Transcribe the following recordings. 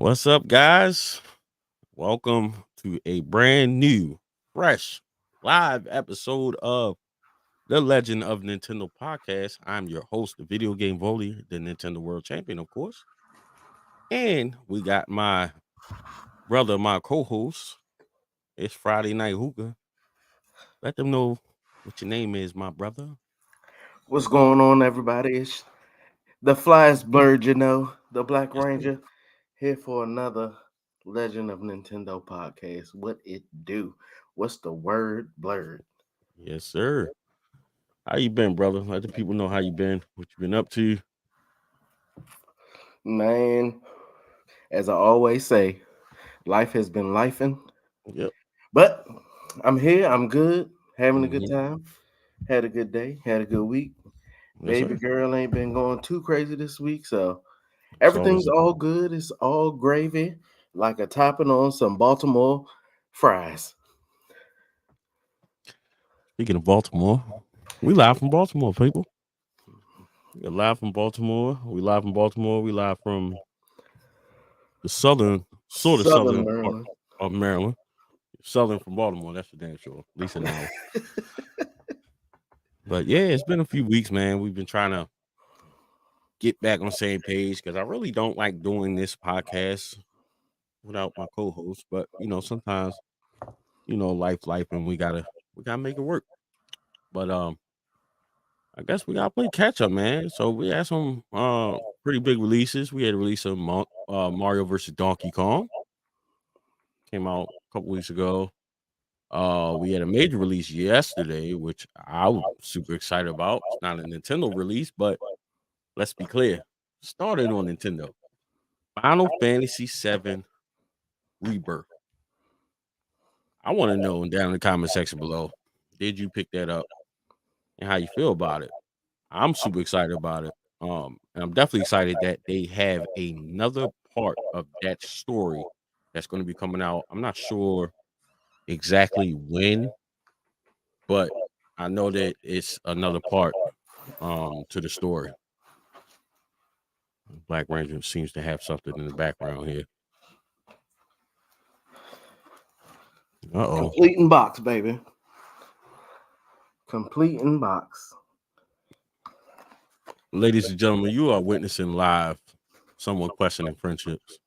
What's up, guys? Welcome to a brand new, fresh, live episode of the Legend of Nintendo podcast. I'm your host, the video game volley, the Nintendo World Champion, of course. And we got my brother, my co-host. It's Friday Night Hookah. Let them know what your name is, my brother. What's going on, everybody? It's the fly's blurred, the Black Yes, sir. Ranger, here for another Legend of Nintendo podcast. What it do? What's the word blurred? Yes, sir. How you been, brother? Let the people know how you been, what you been up to. Man, as I always say, life has been lifing, Yep. but I'm here. I'm good, having a good Hmm. time. Had a good day, had a good week. Yes, Baby sir. girl ain't been going too crazy this week, so It's always everything's all good. It's all gravy, like a topping on some Baltimore fries. speaking of Baltimore. We live from Baltimore, people. We're live from Baltimore. We live from Baltimore. We live from the southern, sort of Southern southern part Maryland. of Maryland. Southern from Baltimore. That's for damn sure. At least in the north. But yeah, it's been a few weeks, man. We've been trying to get back on the same page because I really don't like doing this podcast without my co-host. But sometimes life, and we gotta make it work. But I guess we gotta play catch up, man. So we had some pretty big releases. We had a release of Mario versus Donkey Kong, came out a couple weeks ago. We had a major release yesterday, which I was super excited about. It's not a Nintendo release, but let's be clear, started on Nintendo. Final Fantasy VII Rebirth. I want to know down in the comment section below, did you pick that up and how you feel about it? I'm super excited about it. And I'm definitely excited that they have another part of that story that's going to be coming out. I'm not sure exactly when, but I know that it's another part to the story. BlakRanger seems to have something in the background here. Uh-oh. Complete in box, baby. Complete in box. Ladies and gentlemen, you are witnessing live someone questioning friendships.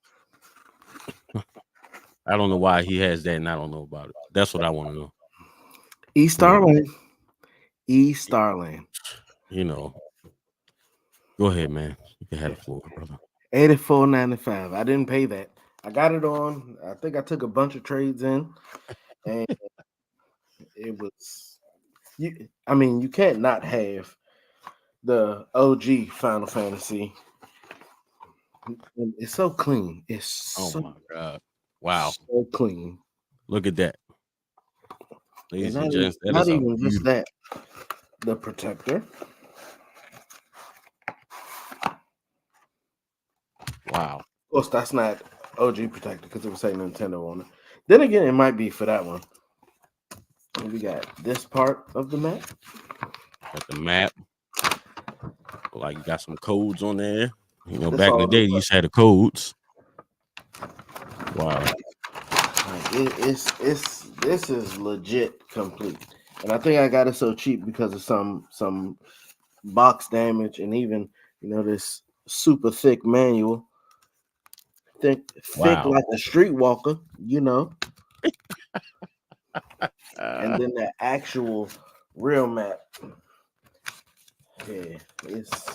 I don't know why he has that and I don't know about it. That's what I want to know. E Come on. Starland. E Starland. You know, go ahead, man. You can have the floor, brother. 84.95. I didn't pay that. I got it on. I think I took a bunch of trades in, and it was. You can't not have the OG Final Fantasy. And it's so clean. It's Oh so my God. Wow. so clean, Look at that. and Ladies and gents, that not is a even just beautiful. that. The protector. Wow. Of course, that's not OG protector because it was saying Nintendo on it. Then again, it might be for that one. And we got this part of the map. Got the map. Like you got some codes on there. This Back in the all day, the you used to have the codes. Wow. it's this is legit complete. And I think I got it so cheap because of some box damage and even this super thick manual. Thick Wow. like a streetwalker. And Uh, then the actual real map. Yeah, it's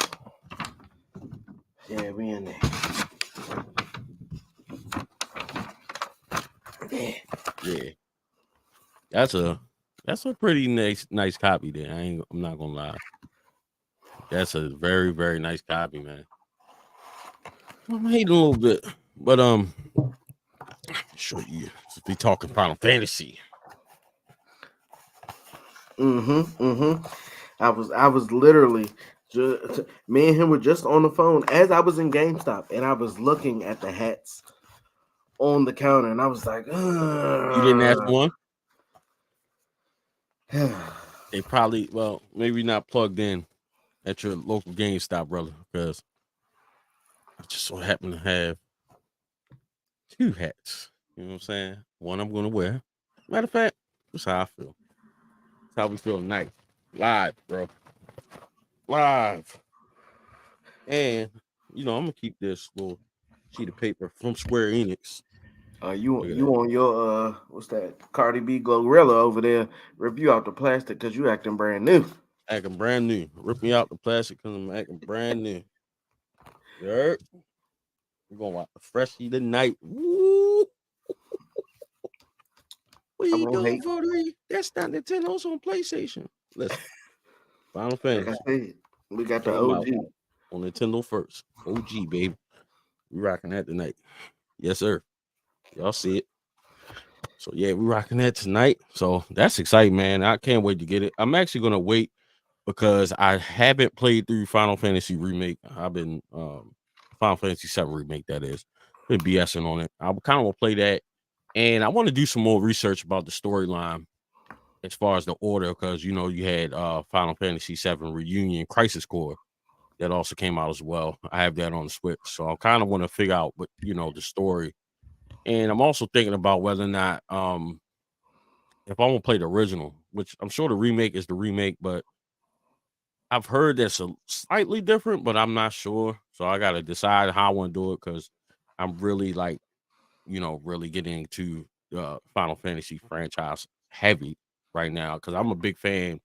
yeah, we in there. Yeah. yeah. That's a pretty nice copy there. I'm not gonna lie. That's a very, very nice copy, man. I'm hating a little bit. But sure you if we talking Final Fantasy. Mm-hmm. I was literally me and him were just on the phone as I was in GameStop and I was looking at the hats on the counter and I was like, You didn't ask "Ugh." one? They probably maybe not plugged in at your local GameStop, brother, because I just so happen to have two hats. You know what I'm saying? One I'm gonna wear. Matter of fact, that's how I feel. That's how we feel tonight. Live, bro. Live. And I'm gonna keep this little sheet of paper from Square Enix. You Look at you that. on your what's that Cardi B Glorilla over there? Rip you out the plastic because you acting brand new. Acting brand new. Rip me out the plastic because I'm acting brand new. Yep. We're gonna watch the freshie tonight. Woo! What I'm you gonna doing, hate. 43? That's not Nintendo's on PlayStation. Listen, Final Like I Fantasy said, we got the came out OG. on Nintendo first. OG, baby. We rocking that tonight. Yes, sir. Y'all see it. So yeah, we rocking that tonight. So that's exciting, man. I can't wait to get it. I'm actually gonna wait because I haven't played through Final Fantasy Remake. I've been Final Fantasy 7 Remake, that is. Been BSing on it. I kind of want to play that. And I want to do some more research about the storyline as far as the order, because you had Final Fantasy 7 Reunion Crisis Core that also came out as well. I have that on the Switch. So I kind of want to figure out what the story. And I'm also thinking about whether or not if I want to play the original, which I'm sure the remake is the remake, but I've heard that's a slightly different, but I'm not sure. So I gotta decide how I want to do it because I'm really like, really getting into Final Fantasy franchise heavy right now because I'm a big fan.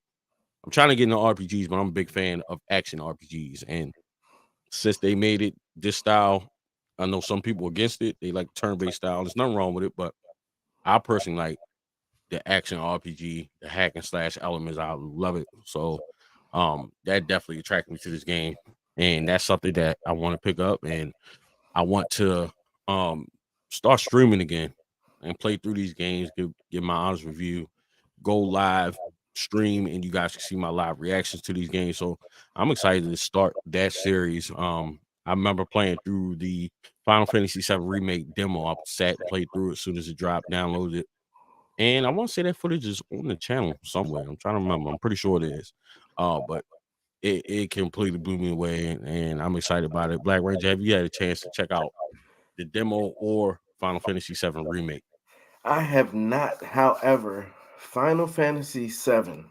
I'm trying to get into RPGs, but I'm a big fan of action RPGs. And since they made it this style, I know some people against it. They like turn-based style. There's nothing wrong with it, but I personally like the action RPG, the hack and slash elements. I love it. So that definitely attracted me to this game. And that's something that I want to pick up and I want to um start streaming again and play through these games, give my honest review, go live, stream, and you guys can see my live reactions to these games. So I'm excited to start that series. I remember playing through the Final Fantasy VII remake demo. I sat and played through it as soon as it dropped, downloaded it. And I want to say that footage is on the channel somewhere. I'm trying to remember. I'm pretty sure it is. But it completely blew me away, and I'm excited about it. BlakRanger, have you had a chance to check out the demo or Final Fantasy VII remake? I have not, however, Final Fantasy VII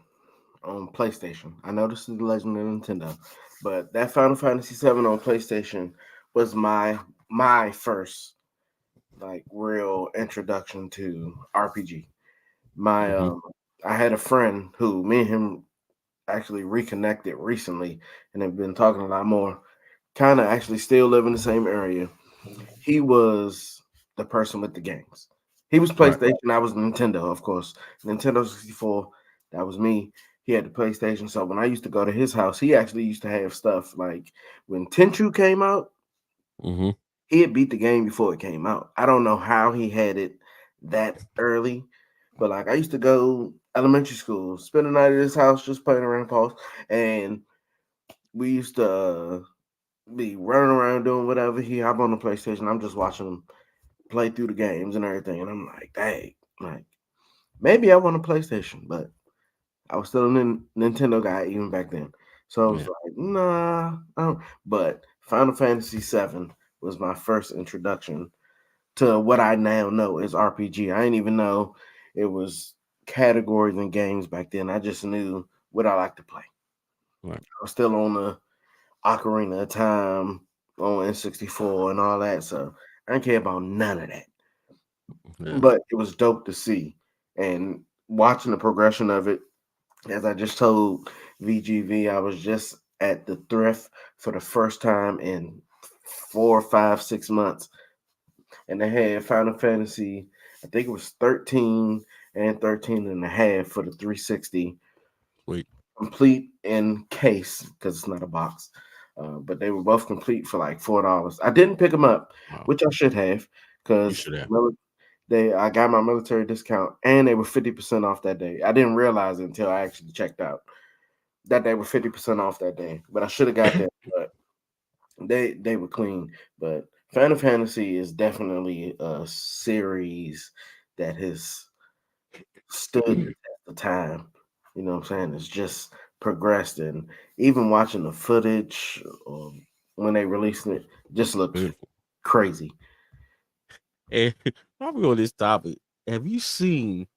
on PlayStation. I know this is the Legend of Nintendo, but that Final Fantasy VII on PlayStation was my first like real introduction to RPG. My Hmm. I had a friend who me and him actually reconnected recently and have been talking a lot more. Kind of actually still live in the same area. He was the person with the games. He was Right. PlayStation. I was Nintendo, of course. Nintendo 64. That was me. He had the PlayStation. So when I used to go to his house, he actually used to have stuff like when Tenchu came out, Hmm. he had beat the game before it came out. I don't know how he had it that early, but like I used to go elementary school, spend the night at his house just playing around Pulse, and we used to be running around doing whatever. He hop on the PlayStation. I'm just watching him play through the games and everything, and I'm like, dang, like maybe I want a PlayStation, but I was still a Nintendo guy even back then. So I was Yeah. like, nah. But Final Fantasy VII was my first introduction to what I now know is RPG. I didn't even know it was categories and games back then. I just knew what I like to play. Right. I was still on the Ocarina of Time on N64 and all that, so I didn't care about none of that. Yeah. But it was dope to see and watching the progression of it. As I just told VGV, I was just at the thrift for the first time in 4, 5, 6 months, and they had Final Fantasy, I think it was 13 and 13 and a half for the 360 Wait. complete in case because it's not a box. But they were both complete for like $4. I didn't pick them up, Wow. which I should have, You because should have. they I got my military discount and they were 50% off that day. I didn't realize it until I actually checked out that they were 50% off that day. But I should have got that. But they were clean. But Final Fantasy is definitely a series that has stood the test of time. You know what I'm saying? It's just progressed, and even watching the footage when they released it, just looks Beautiful. crazy. And while we on this topic, have you seen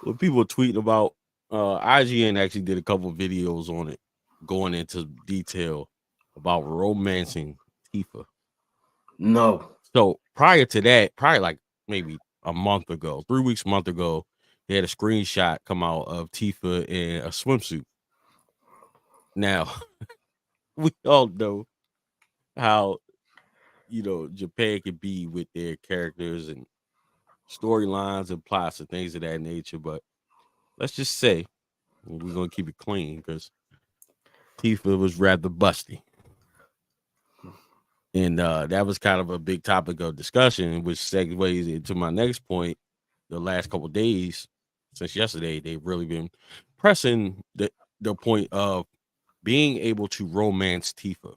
what people are tweeting about? IGN actually did a couple of videos on it, going into detail about romancing Tifa. No. So prior to that, probably like maybe a month ago, 3 weeks, month ago, they had a screenshot come out of Tifa in a swimsuit. Now, we all know how, Japan can be with their characters and storylines and plots and things of that nature. But let's just say we're gonna keep it clean because Tifa was rather busty. And that was kind of a big topic of discussion, which segues into my next point. The last couple of days, since yesterday, they've really been pressing the point of being able to romance Tifa.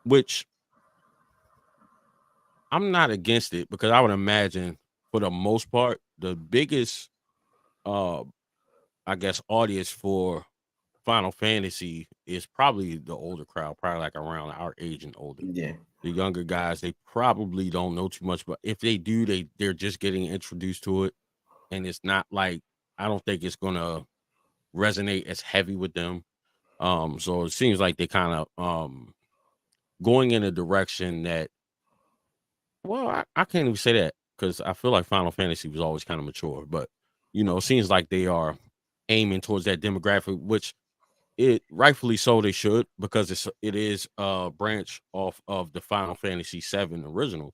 Which I'm not against it because I would imagine for the most part, the biggest uh I guess audience for Final Fantasy is probably the older crowd, probably like around our age and older. Yeah. The younger guys, they probably don't know too much, but if they do, they're just getting introduced to it, and it's not like I don't think it's gonna resonate as heavy with them. So it seems like they kind of going in a direction that, well, I can't even say that because I feel like Final Fantasy was always kind of mature, but it seems like they are aiming towards that demographic, which it rightfully so they should because it is a branch off of the Final Fantasy VII original,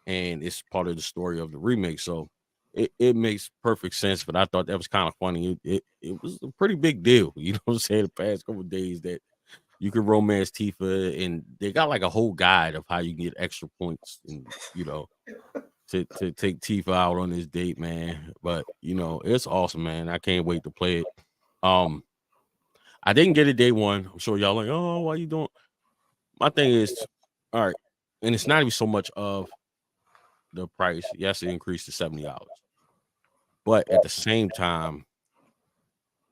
and it's part of the story of the remake. So it makes perfect sense. But I thought that was kind of funny. It was a pretty big deal, you know what I'm saying, the past couple of days that you can romance Tifa, and they got like a whole guide of how you can get extra points and to take Tifa out on this date, man. But it's awesome, man. I can't wait to play it. Um I didn't get it day one. I'm sure y'all like, oh, why you doing? My thing is, all right, and it's not even so much of the price. Yes, it increased to $70, but at the same time,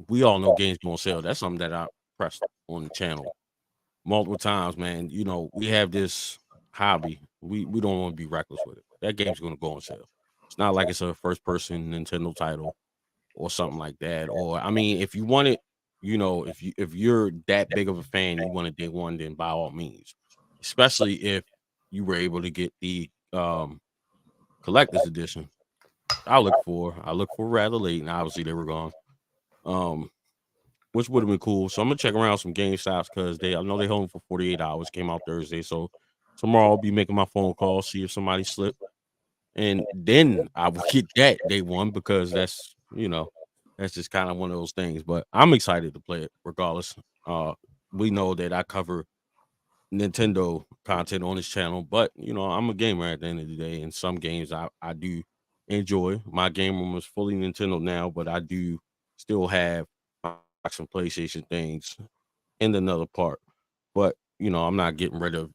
we all know games gonna sell. That's something that I pressed on the channel multiple times, man. We have this hobby. We don't want to be reckless with it. That game's gonna go on sale. It's not like it's a first person Nintendo title or something like that. Or I mean, if you want it, if you're that big of a fan, you want it day one, then by all means. Especially if you were able to get the collector's edition. I look for rather late, and obviously they were gone. Um, which would have been cool. So I'm gonna check around some game stops because I know they hold them for 48 hours. Came out Thursday, so tomorrow I'll be making my phone call, see if somebody slipped, and then I will get that day one because that's just kind of one of those things. But I'm excited to play it regardless. Uh, we know that I cover Nintendo content on this channel, but I'm a gamer at the end of the day, and some games I do enjoy. My game room is fully Nintendo now, but I do still have some PlayStation things in another part. But I'm not getting rid of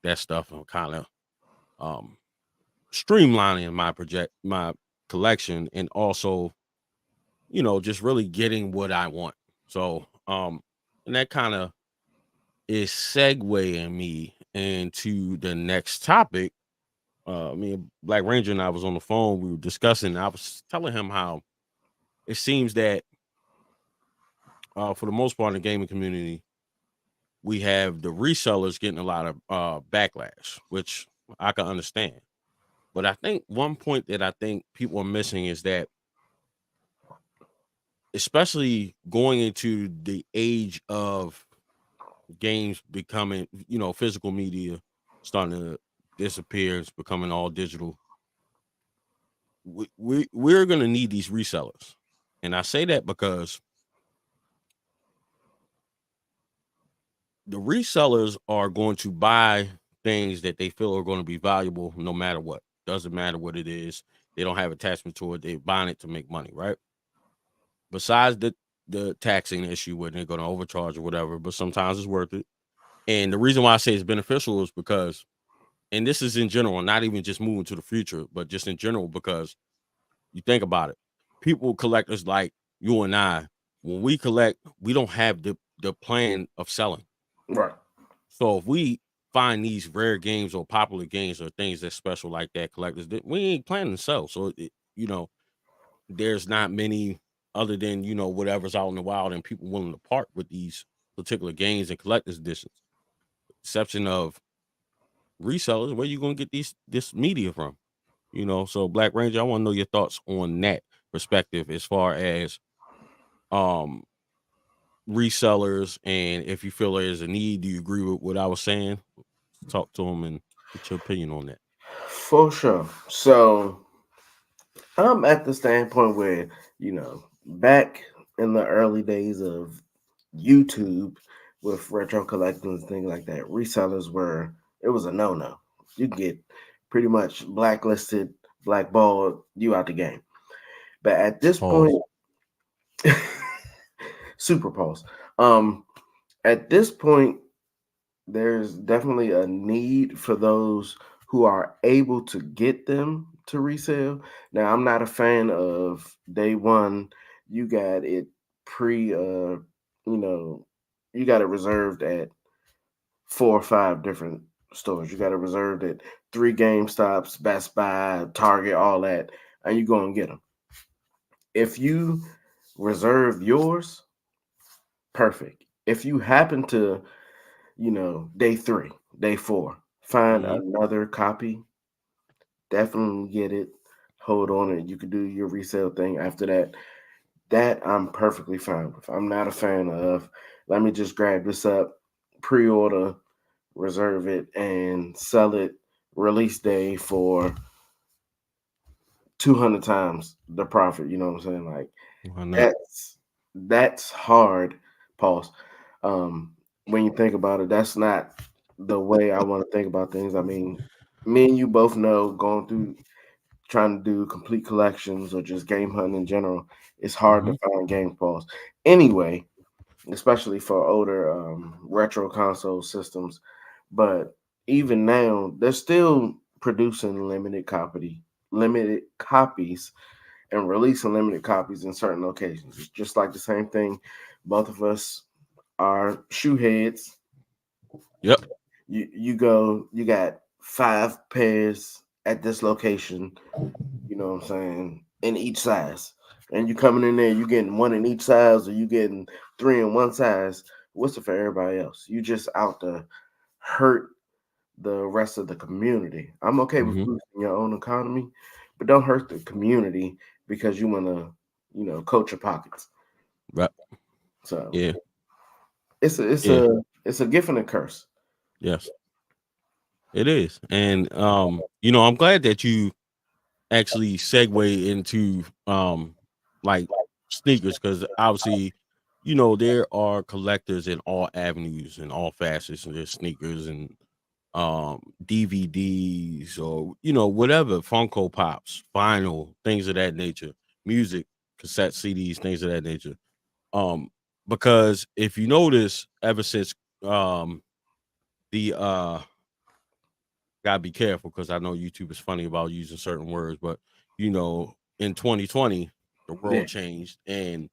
that stuff. I'm kind of um streamlining my collection, and also just really getting what I want. So and that kind of is segueing me into the next topic. Me and BlakRanger and I was on the phone. We were discussing. I was telling him how it seems that for the most part in the gaming community, we have the resellers getting a lot of backlash, which I can understand. But I think one point that I think people are missing is that, especially going into the age of games becoming, physical media starting to disappear, it's becoming all digital. We're going to need these resellers, and I say that because the resellers are going to buy things that they feel are going to be valuable no matter what. Doesn't matter what it is. They don't have attachment to it. They're buying it to make money, right? Besides the taxing issue where they're going to overcharge or whatever, but sometimes it's worth it. And the reason why I say it's beneficial is because, and this is in general, not even just moving to the future, but just in general, because you think about it, people, collectors like you and I, when we collect, we don't have the plan of selling. Right. So if we find these rare games or popular games or things that's special like that, collectors that we ain't planning to sell. So there's not many other than whatever's out in the wild and people willing to part with these particular games and collector's editions. Exception of resellers, where you gonna get this media from? So BlakRanger, I want to know your thoughts on that perspective as far as um resellers, and if you feel there's a need. Do you agree with what I was saying? Talk to them and get your opinion on that. For sure. So I'm at the standpoint where, back in the early days of YouTube with retro collecting and things like that, resellers were, it was a no-no. You can get pretty much blacklisted, blackballed, you out the game. But at this point, Pause. super pause. Um, at this point, there's definitely a need for those who are able to get them to resell. Now, I'm not a fan of day one. You got it you know, you got it reserved at 4 or 5 different stores. You got it reserved at 3 GameStops, Best Buy, Target, all that, and you go and get them. If you reserve yours, perfect. If you happen to, day 3, day 4, find Hmm. another copy, definitely get it. Hold on it. You can do your resale thing after that. That I'm perfectly fine with. I'm not a fan of, let me just grab this up, pre order, reserve it, and sell it release day for 200 times the profit. You know what I'm saying? Like, Why not? that's hard. Pause. Um, when you think about it, that's not the way I want to think about things. I mean, me and you both know, going through trying to do complete collections or just game hunting in general, it's hard Hmm. to find game pause. Anyway, especially for older retro console systems. But even now, they're still producing limited copies and releasing limited copies in certain locations. It's just like the same thing. Both of us are shoe heads. Yep. You got 5 pairs at this location, you know what I'm saying, in each size. And you coming in there, you getting one in each size, or you getting 3 in one size. What's it for everybody else? You just out to hurt the rest of the community. I'm okay with Hmm. boosting your own economy, but don't hurt the community because you want to, coat your pockets. Right. So Yeah. it's a it's Yeah. a it's a gift and a curse. Yes, it is. And I'm glad that you actually segue into like sneakers, because obviously there are collectors in all avenues and all facets, and there's sneakers and DVDs, or whatever, Funko Pops, vinyl, things of that nature, music, cassette CDs, things of that nature. um because if you notice, ever since um the gotta be careful, because I know YouTube is funny about using certain words, but in 2020, the Yeah, world changed, and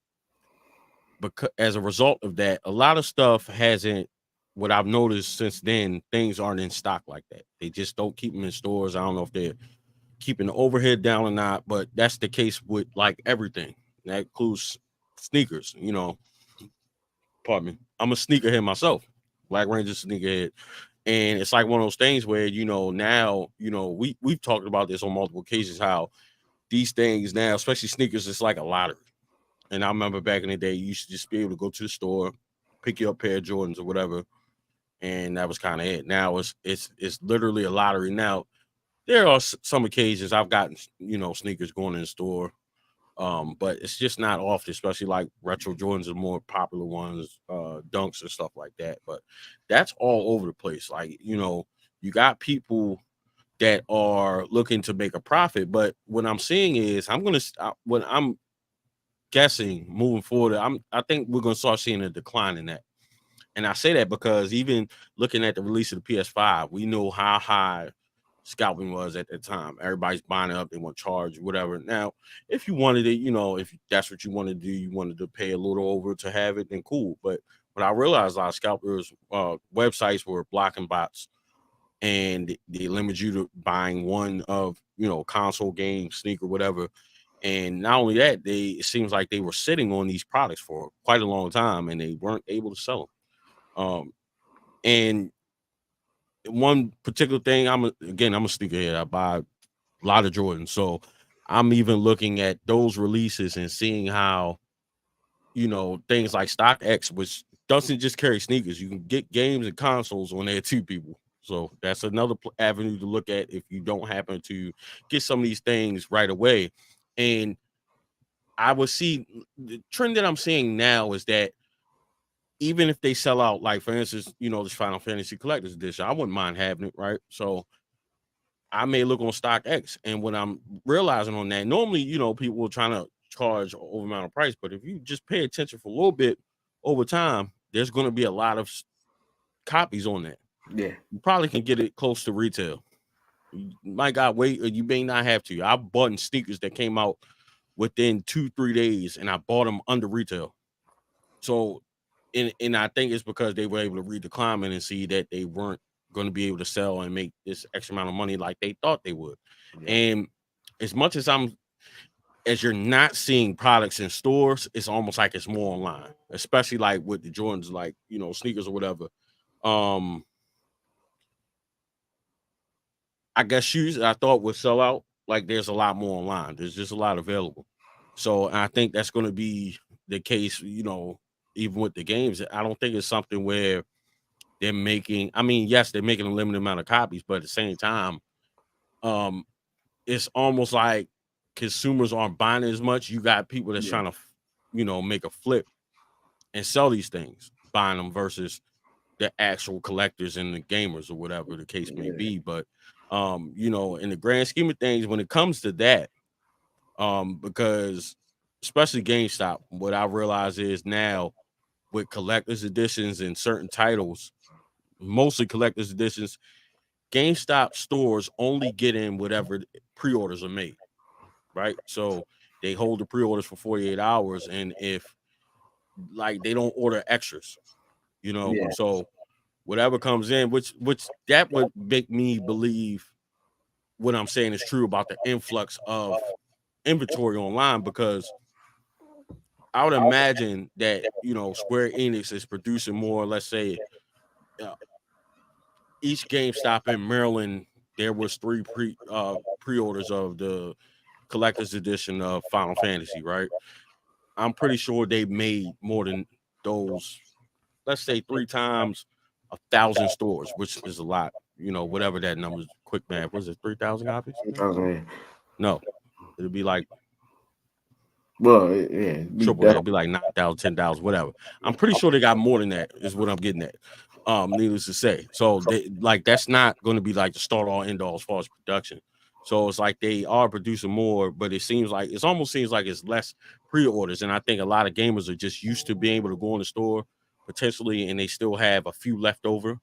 because as a result of that, a lot of stuff hasn't. What I've noticed since then, things aren't in stock like that. They just don't keep them in stores. I don't know if they're keeping the overhead down or not, but that's the case with like everything. That includes sneakers. Pardon me. I'm a sneakerhead myself, BlakRanger sneakerhead. And it's like one of those things where now we've talked about this on multiple occasions, how these things now, especially sneakers, it's like a lottery. And I remember back in the day, you used to just be able to go to the store, pick you up a pair of Jordans or whatever, and that was kind of it. Now it's literally a lottery. Now there are some occasions I've gotten sneakers going in the store, but it's just not often, especially like retro Jordans are more popular ones, dunks and stuff like that. But that's all over the place. Like, you got people that are looking to make a profit, but what I'm seeing is what I'm guessing moving forward, I think we're gonna start seeing a decline in that. And I say that because even looking at the release of the PS5, we know how high scalping was at the time. Everybody's buying it up, they want to charge, whatever. Now, if you wanted it, if that's what you wanted to do, you wanted to pay a little over to have it, then cool. But I realized a lot of scalpers websites were blocking bots, and they limit you to buying one of, console game, sneaker, whatever. And not only that, it seems like they were sitting on these products for quite a long time and they weren't able to sell them. And one particular thing, I'm a sneakerhead. I buy a lot of Jordans, so I'm even looking at those releases and seeing how, things like StockX, which doesn't just carry sneakers. You can get games and consoles on there too, people. So that's another avenue to look at if you don't happen to get some of these things right away. And I would see the trend that I'm seeing now is that even if they sell out, like for instance, this Final Fantasy Collector's Edition, I wouldn't mind having it, right? So I may look on StockX, and when I'm realizing on that, normally, people are trying to charge over amount of price, but if you just pay attention for a little bit over time, there's going to be a lot of copies on that. Yeah. You probably can get it close to retail. You might got wait, or you may not have to. I bought sneakers that came out within 2-3 days, and I bought them under retail. So, and I think it's because they were able to read the climate and see that they weren't going to be able to sell and make this extra amount of money like they thought they would. Yeah. And as much as you're not seeing products in stores, it's almost like it's more online, especially like with the Jordans, like, sneakers or whatever. Um, I guess shoes I thought would sell out. Like there's a lot more online. There's just a lot available. So I think that's going to be the case, even with the games. I don't think it's something where they're making, I mean, yes, they're making a limited amount of copies, but at the same time, um, it's almost like consumers aren't buying as much. You got people that's trying to, make a flip and sell these things, buying them versus the actual collectors and the gamers or whatever the case may be. But in the grand scheme of things, when it comes to that, because especially GameStop, what I realize is now with collector's editions and certain titles, mostly collector's editions, GameStop stores only get in whatever pre-orders are made, right? So they hold the pre-orders for 48 hours, and if like they don't order extras, so whatever comes in, which that would make me believe what I'm saying is true about the influx of inventory online, because I would imagine that Square Enix is producing more. Let's say uh, each GameStop in Maryland, there was 3 pre-orders of the collector's edition of Final Fantasy, right? I'm pretty sure they made more than those. Let's say 3 times 1,000 stores, which is a lot. Whatever that number is. Quick math. Was it 3,000 copies? Okay. No, it'd be like Well, yeah, triple that. It'd be like 9,000, 10,000, whatever. I'm pretty sure they got more than that, is what I'm getting at. Needless to say. So they like that's not going to be like the start all end all as far as production. So it's like they are producing more, but it almost seems like it's less pre-orders. And I think a lot of gamers are just used to being able to go in the store potentially, and they still have a few left over.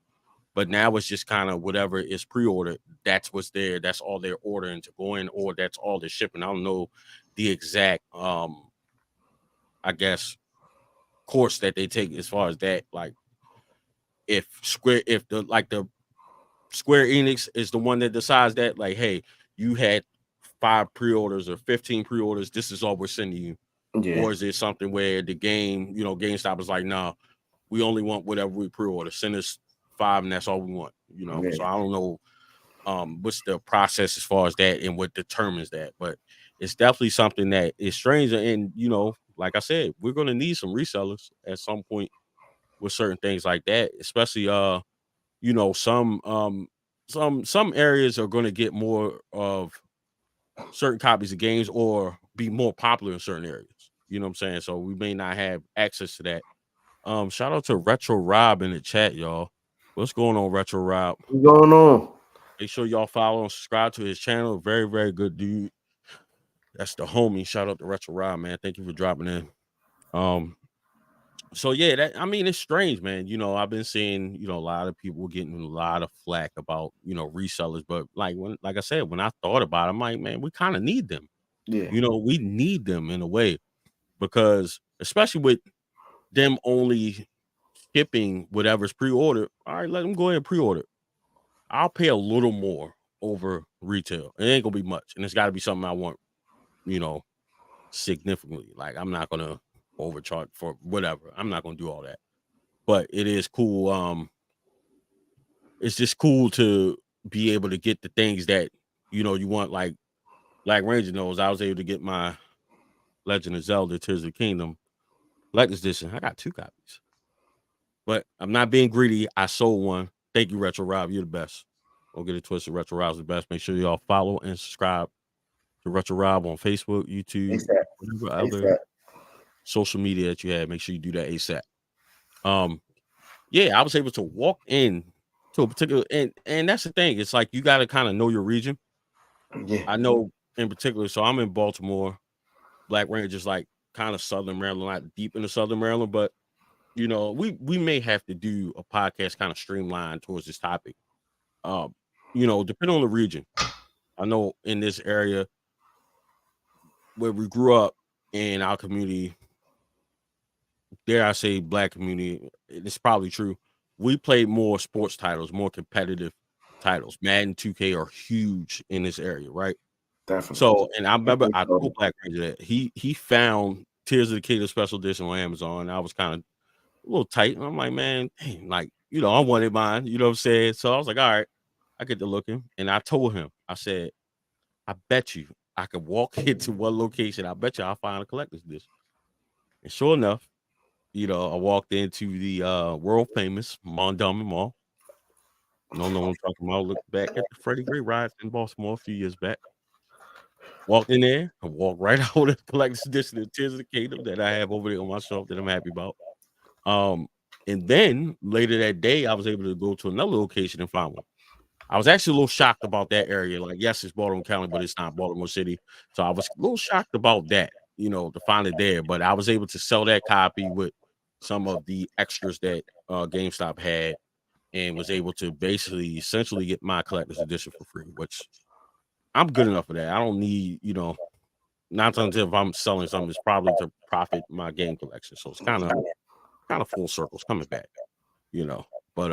But now it's just kind of whatever is pre-ordered. That's what's there. That's all they're ordering to go in, or that's all they're shipping. I don't know the exact I guess course that they take as far as that. Like if the Square Enix is the one that decides that, like, hey, you had 5 pre-orders or 15 pre-orders, this is all we're sending you. Yeah. Or is it something where the game, GameStop is like, nah, we only want whatever we pre-order. Send us 5 and that's all we want. So I don't know what's the process as far as that and what determines that, but it's definitely something that is strange. And like I said, we're going to need some resellers at some point with certain things like that, especially some areas are going to get more of certain copies of games or be more popular in certain areas. You know what I'm saying? So we may not have access to that. Shout out to Retro Rob in the chat, y'all. What's going on, Retro Rob? What's going on? Make sure y'all follow and subscribe to his channel. Very, very good dude. That's the homie. Shout out to Retro Rob, man. Thank you for dropping in. So yeah, it's strange, man. I've been seeing, a lot of people getting a lot of flack about, resellers, but like I said, when I thought about it, I'm like, man, we kind of need them. Yeah. We need them in a way, because especially with them only shipping whatever's pre-ordered. All right, let them go ahead and pre-order. I'll pay a little more over retail. It ain't gonna be much, and it's got to be something I want, you know, significantly. Like I'm not gonna overcharge for whatever. I'm not gonna do all that. But it is cool. It's just cool to be able to get the things that you want. Like BlakRanger knows, I was able to get my Legend of Zelda: Tears of the Kingdom Collector's Edition. I got 2 copies, but I'm not being greedy. I sold one. Thank you, Retro Rob. You're the best. Don't get it twisted. Retro Rob's the best. Make sure y'all follow and subscribe to Retro Rob on Facebook, YouTube, ASAP. whatever other ASAP. social media that you have. Make sure you do that ASAP. Um, yeah, I was able to walk in to a particular, and that's the thing. It's like you got to kind of know your region. Yeah, I know in particular, so I'm in Baltimore. BlakRanger just like kind of Southern Maryland, not deep into Southern Maryland, but we may have to do a podcast kind of streamlined towards this topic. Um, depending on the region. I know in this area where we grew up in our community, dare I say Black community, it's probably true. We played more sports titles, more competitive titles. Madden 2K are huge in this area, right? definitely. So, and I remember I told BlakRanger that he found Tears of the Kingdom Special Edition on Amazon. I was kind of a little tight, and I'm like, man, dang, like I wanted mine. You know what I'm saying? So I was like, all right, I get to looking, and I told him, I said, I bet you I could walk into one location. I bet you I'll find a collector's edition. And sure enough, I walked into the world famous Mondawmin Mall. No, no one talking about. Look back at the Freddie Gray riots in Baltimore a few years back. Walked in there and walked right out of the collector's edition of Tears of the Kingdom that I have over there on my shelf that I'm happy about. Um, and then later that day, I was able to go to another location and find one. I was actually a little shocked about that area. Like, yes, it's Baltimore County, but it's not Baltimore City. So I was a little shocked about that, to find it there. But I was able to sell that copy with some of the extras that GameStop had, and was able to basically essentially get my collector's edition for free, which I'm good enough for that. I don't need, not until if I'm selling something, it's probably to profit my game collection. So it's kind of full circles coming back, you know. But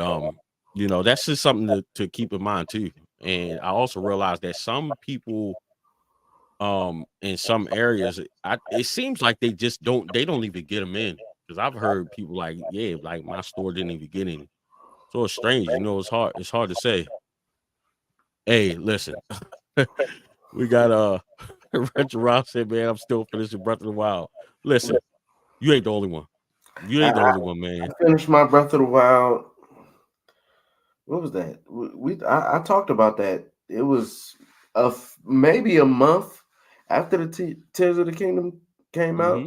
that's just something to keep in mind too. And I also realized that some people in some areas, it seems like they don't even get them in. Because I've heard people like, yeah, like my store didn't even get any. So it's strange, it's hard to say. Hey, listen, we got Retro Rob said, man, I'm still finishing Breath of the Wild. Listen, you ain't the only one. You ain't the only one, man. I finished my Breath of the Wild. What was that? I talked about that. It was maybe a month after the Tears of the Kingdom came out, Mm-hmm.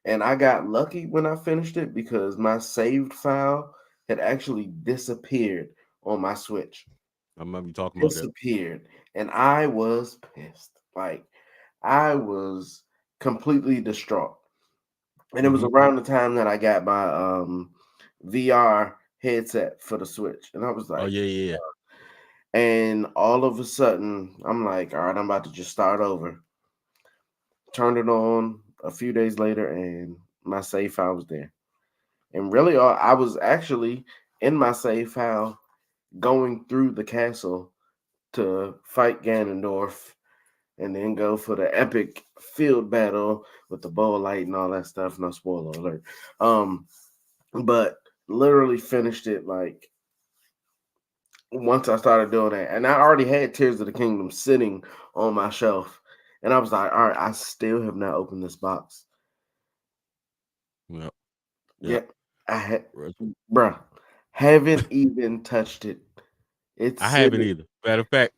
and I got lucky when I finished it because my saved file had actually disappeared on my Switch. I remember you talking about that. Disappeared, and I was pissed. Like I was completely distraught. And it was Mm-hmm. around the time that I got my VR headset for the Switch, and I was Oh like, yeah, yeah, yeah. and all of a sudden, I'm like, all right, I'm about to just start over. Turned it on a few days later, and my save file was there. And really, I was actually in my save file going through the castle to fight Ganondorf and then go for the epic field battle with the bow of light and all that stuff. No spoiler alert. But literally finished it like once I started doing that. And I already had Tears of the Kingdom sitting on my shelf. And I was like, all right, I still have not opened this box. Yep. Yeah, Yep. I had, Right. bruh, haven't even touched it. It's I haven't sitting. either. Matter of fact,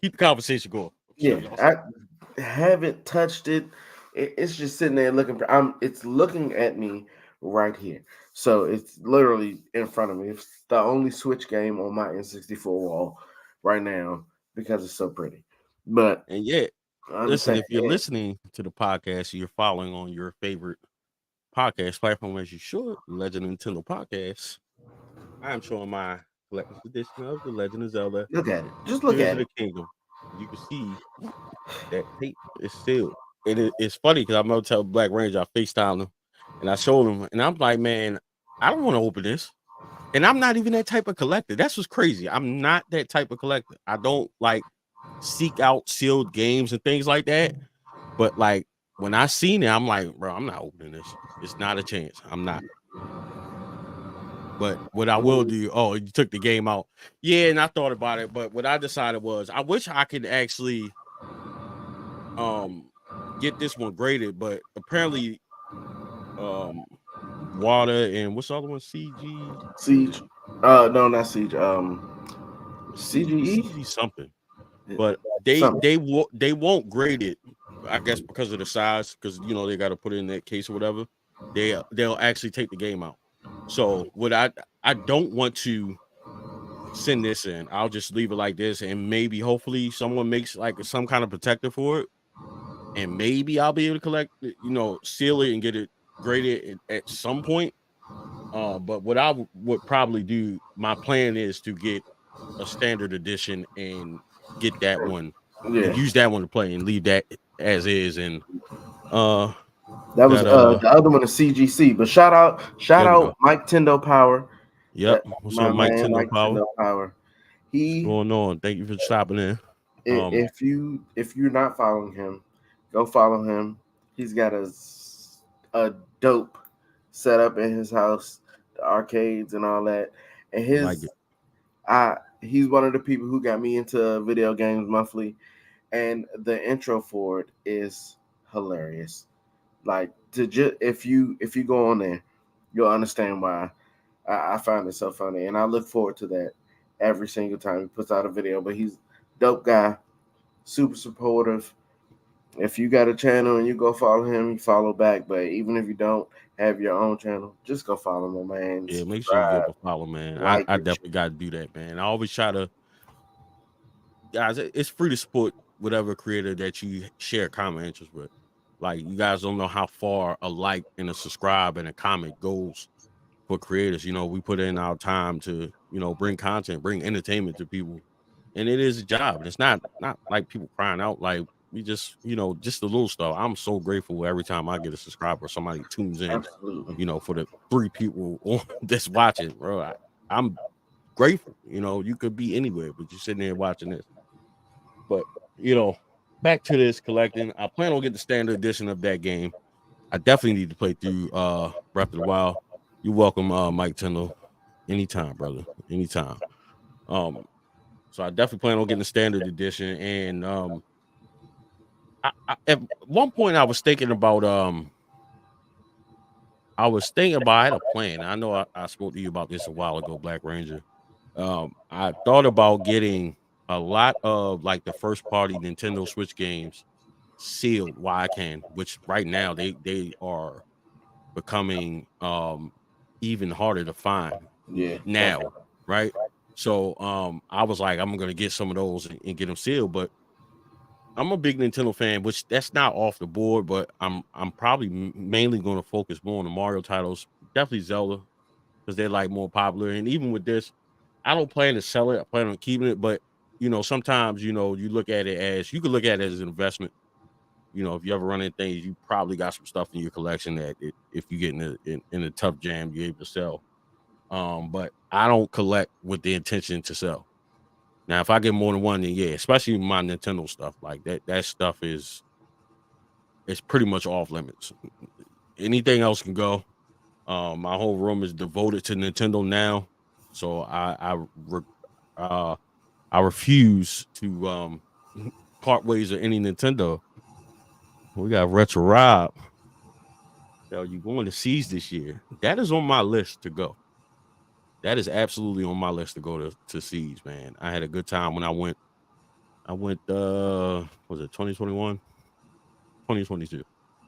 keep the conversation going. I'm sure Yeah, y'all. I haven't touched it. It's just sitting there looking for. It's looking at me right here. So it's literally in front of me. It's the only Switch game on my N64 wall right now because it's so pretty. But And yet, I listen, understand. if you're listening to the podcast, you're following on your favorite podcast platform as you should, Legend of Nintendo Podcast. I am showing my collector's edition of The Legend of Zelda: Look at it. Just look Tears at of it. the Kingdom. You can see that tape is sealed. It's funny because I'm gonna tell BlakRanger, I FaceTimed him and I showed him, and I'm like, man, I don't want to open this. And I'm not even that type of collector. That's what's crazy. I'm not that type of collector. I don't like seek out sealed games and things like that. But like when I seen it, I'm like, bro, I'm not opening this. It's not a chance. I'm not. But what I will do, oh, you took the game out. Yeah, and I thought about it, but what I decided was I wish I could actually um get this one graded, but apparently um water and what's the other one? CG Siege. No, not Siege. CGE. CG something. But Something. they won't grade it, I guess because of the size, because they got to put it in that case or whatever. They'll actually take the game out. So what I don't want to send this in. I'll just leave it like this, and maybe hopefully someone makes like some kind of protector for it, and maybe I'll be able to collect it, seal it and get it graded at some point. But what I would probably do, my plan is to get a standard edition and get that one and Yeah, use that one to play and leave that as is. And uh that was that the other one is CGC. But shout there we out go. Mike Tendo Power. Yep. What's My up, Mike man, Tendo Mike Power? Tendo Power. What's He going on? Thank you for stopping in. Um, if you're not following him, go follow him. He's got a dope setup in his house, the arcades and all that. And I like it. he's one of the people who got me into video games monthly, and the intro for it is hilarious. Like if you go on there, you'll understand why I find it so funny, and I look forward to that every single time he puts out a video. But he's dope guy, super supportive. If you got a channel and you go follow him, you follow back. But even if you don't have your own channel, just go follow him, man. Yeah, make sure you give Subscribe, him a follow, man. like I it. definitely got to do that, man. I always try to, guys. It's free to support whatever creator that you share common interest with. Like you guys don't know how far a like and a subscribe and a comment goes for creators. We put in our time to bring content, bring entertainment to people, and it is a job. And it's not like people crying out. Like we just just the little stuff. I'm so grateful every time I get a subscriber, somebody tunes in. Absolutely. For the 3 people that's watching, bro. I'm grateful. You could be anywhere, but you're sitting there watching this. But back to this collecting. I plan on getting the standard edition of that game. I definitely need to play through Breath of the Wild. You're welcome, Mike Tyndall. Anytime, brother. Anytime. So I definitely plan on getting the standard edition. And at one point I was thinking about I had a plan. I know I spoke to you about this a while ago, BlakRanger. I thought about getting a lot of like the first party Nintendo Switch games sealed while I can, which right now they are becoming even harder to find Yeah, now, definitely. right? So I was like, I'm gonna get some of those and get them sealed. But I'm a big Nintendo fan, which that's not off the board, but I'm probably mainly going to focus more on the Mario titles, definitely Zelda, because they're like more popular. And even with this, I don't plan to sell it. I plan on keeping it, but sometimes you look at it as you could look at it as an investment. If you ever run into things, you probably got some stuff in your collection that if you get in a tough jam, you're able to sell. But I don't collect with the intention to sell. Now, if I get more than one, then yeah, especially my Nintendo stuff, like that stuff is pretty much off limits. Anything else can go. My whole room is devoted to Nintendo now, so uh, I refuse to part ways with any Nintendo. We got Retro Rob. So you going to Seas this year? That is on my list to go. That is absolutely on my list to go to Seas, man. I had a good time when I went. Was it 2021? 2022.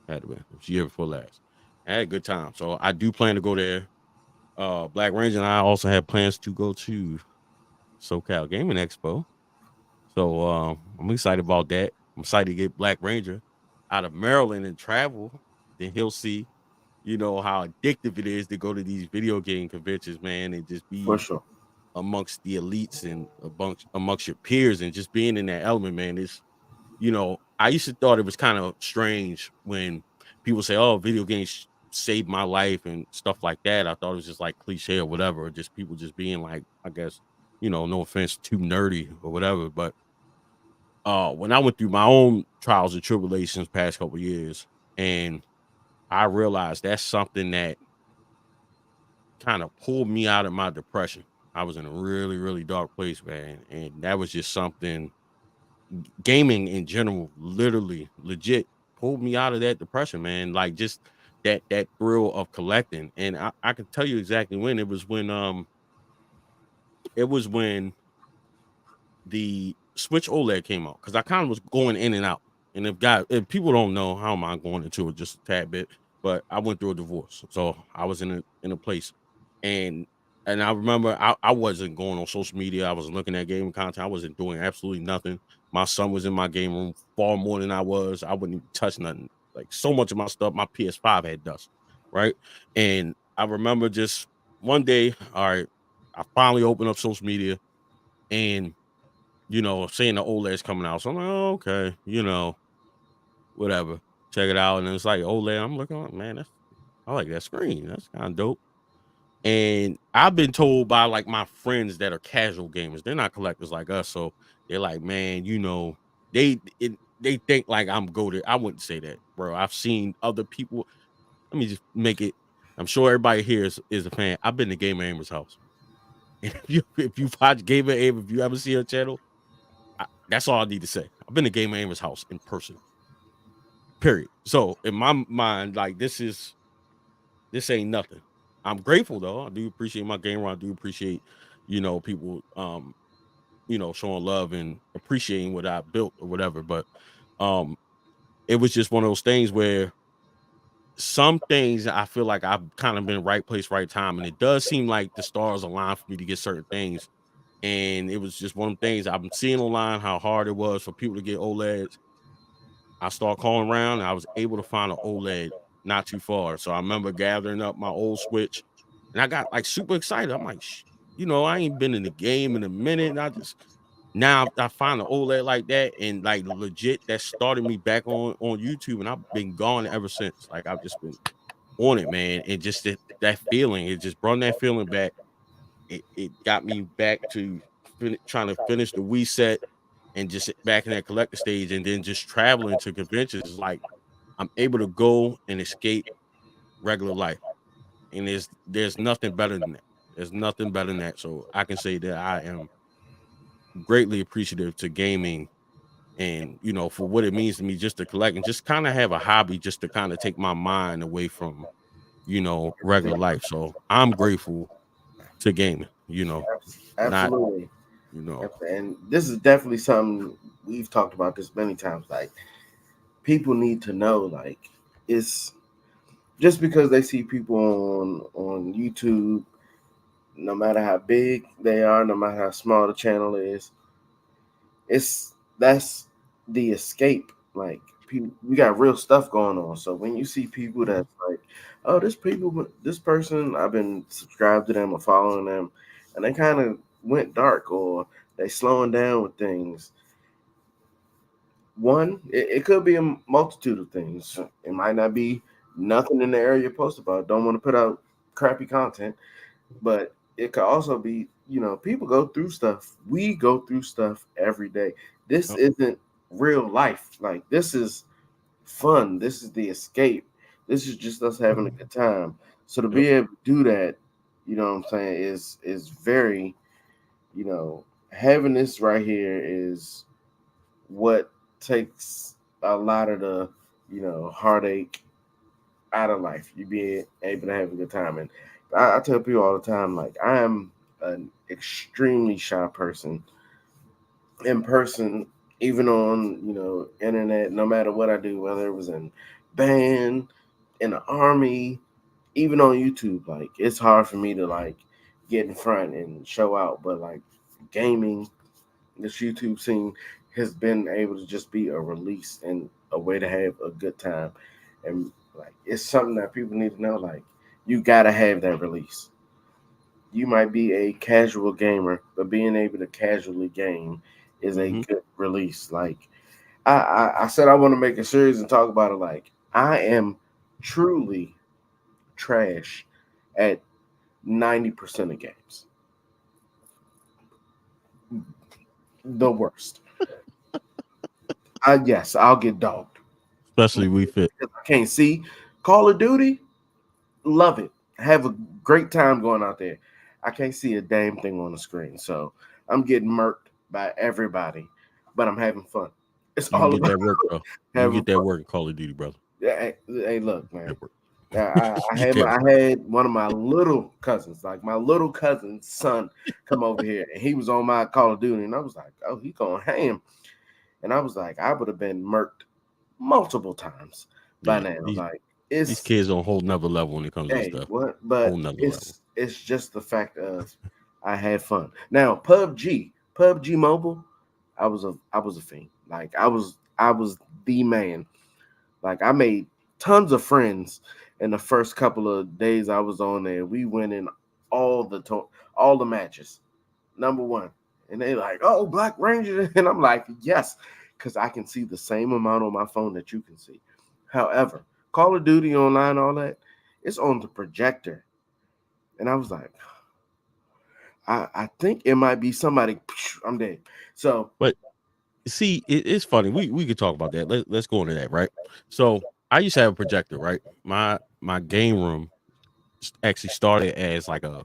Had to be. It was the year before last. I had a good time. So I do plan to go there. BlakRanger and I also have plans to go to SoCal Gaming Expo. So I'm excited about that. I'm excited to get BlakRanger out of Maryland and travel. Then he'll see, how addictive it is to go to these video game conventions, man, and just For be sure. amongst the elites and amongst your peers and just being in that element, man. I used to thought it was kind of strange when people say, "Oh, video games saved my life and stuff like that. I thought it was just like cliche or whatever, or just people just being like, I guess, no offense, too nerdy or whatever. But when I went through my own trials and tribulations past couple years, and I realized that's something that kind of pulled me out of my depression. I was in a really, really dark place, man. And that was just something gaming in general, literally, legit pulled me out of that depression, man. Like just that thrill of collecting. And I can tell you exactly when. It was when the Switch OLED came out, because I kind of was going in and out. And if people don't know, how am I going into it just a tad bit? But I went through a divorce, so I was in a place, and and I remember I wasn't going on social media. I wasn't looking at gaming content. I wasn't doing absolutely nothing. My son was in my game room far more than I was. I wouldn't even touch nothing. Like so much of my stuff, my PS5 had dust, right? And I remember just one day, all right, I finally opened up social media and seeing the OLED's coming out. So I'm like, "Oh, okay, whatever. Check it out." And it's like OLED. I'm looking like, man, I like that screen. That's kind of dope. And I've been told by like my friends that are casual gamers, they're not collectors like us. So they're like, man, they think like I'm goated. I wouldn't say that, bro. I've seen other people. Let me just make it. I'm sure everybody here is a fan. I've been to Gamer Amer's house. And if you watch Gamer Amer, if you ever see her channel, that's all I need to say. I've been to Gamer Amer's house in person. Period. So in my mind, like this ain't nothing. I'm grateful though. I do appreciate my gamer. I do appreciate, people showing love and appreciating what I built or whatever. But um it was just one of those things where some things I feel like I've kind of been right place, right time. And it does seem like the stars align for me to get certain things. And it was just one of the things I've been seeing online how hard it was for people to get OLEDs. I started calling around and I was able to find an OLED not too far. So I remember gathering up my old Switch and I got like super excited. I'm like, I ain't been in the game in a minute. And now I find an OLED like that and like legit that started me back on YouTube. And I've been gone ever since. Like I've just been on it, man. And just that feeling, it just brought that feeling back. It got me back to trying to finish the Wii set and just back in that collector stage, and then just traveling to conventions is like I'm able to go and escape regular life. And there's nothing better than that. There's nothing better than that. So I can say that I am greatly appreciative to gaming and for what it means to me just to collect and just kind of have a hobby just to kind of take my mind away from regular life. So I'm grateful to gaming, not Absolutely. you know And this is definitely something we've talked about this many times. Like people need to know, like it's just because they see people on YouTube, no matter how big they are, no matter how small the channel is, that's the escape. Like people, we got real stuff going on. So when you see people that's like, oh, this person, I've been subscribed to them or following them, and they kind of went dark or they slowing down with things. One, it could be a multitude of things. It might not be nothing in the area you post about. Don't want to put out crappy content, but it could also be, people go through stuff. We go through stuff every day. This Yep, isn't real life. Like this is fun. This is the escape. This is just us having a good time. So to yep. be able to do that, what I'm saying, is very, having this right here is what takes a lot of the, heartache out of life. You be able to have a good time. And I tell people all the time, like I am an extremely shy person in person, even on internet. No matter what I do, whether it was in band, in the army, even on YouTube, like it's hard for me to like get in front and show out. But like gaming, this YouTube scene has been able to just be a release and a way to have a good time. And like it's something that people need to know. Like you gotta have that release. You might be a casual gamer, but being able to casually game is a Hmm. good release. Like I said I want to make a series and talk about it. Like I am truly trash at 90% of games. The worst. Yes, I'll get dogged. Especially we fit. Because I can't see. Call of Duty, love it. Have a great time going out there. I can't see a damn thing on the screen. So I'm getting murked by everybody, but I'm having fun. It's You can all get about that work though. You can having get that fun. work in Call of Duty, brother. Hey, look, man. That work. I You had can. I had one of my little cousins, like my little cousin's son, come over here, and he was on my Call of Duty, and I was like, "Oh, he gonna ham," and I was like, I would have been murked multiple times by Yeah. now. Like These it's kids on a whole nother level when it comes to this hey, stuff. what? Whole But nother level. it's just the fact of I had fun. Now PUBG Mobile, I was a fiend. Like I was the man. Like I made tons of friends in the first couple of days I was on there. We went in all the matches. Number one. And they like, oh, BlakRanger. And I'm like, yes, because I can see the same amount on my phone that you can see. However, Call of Duty online, all that, it's on the projector. And I was like, I think it might be somebody. I'm dead. So But see, it's funny. We could talk about that. Let's go into that, right? So I used to have a projector, right? My game room actually started as like a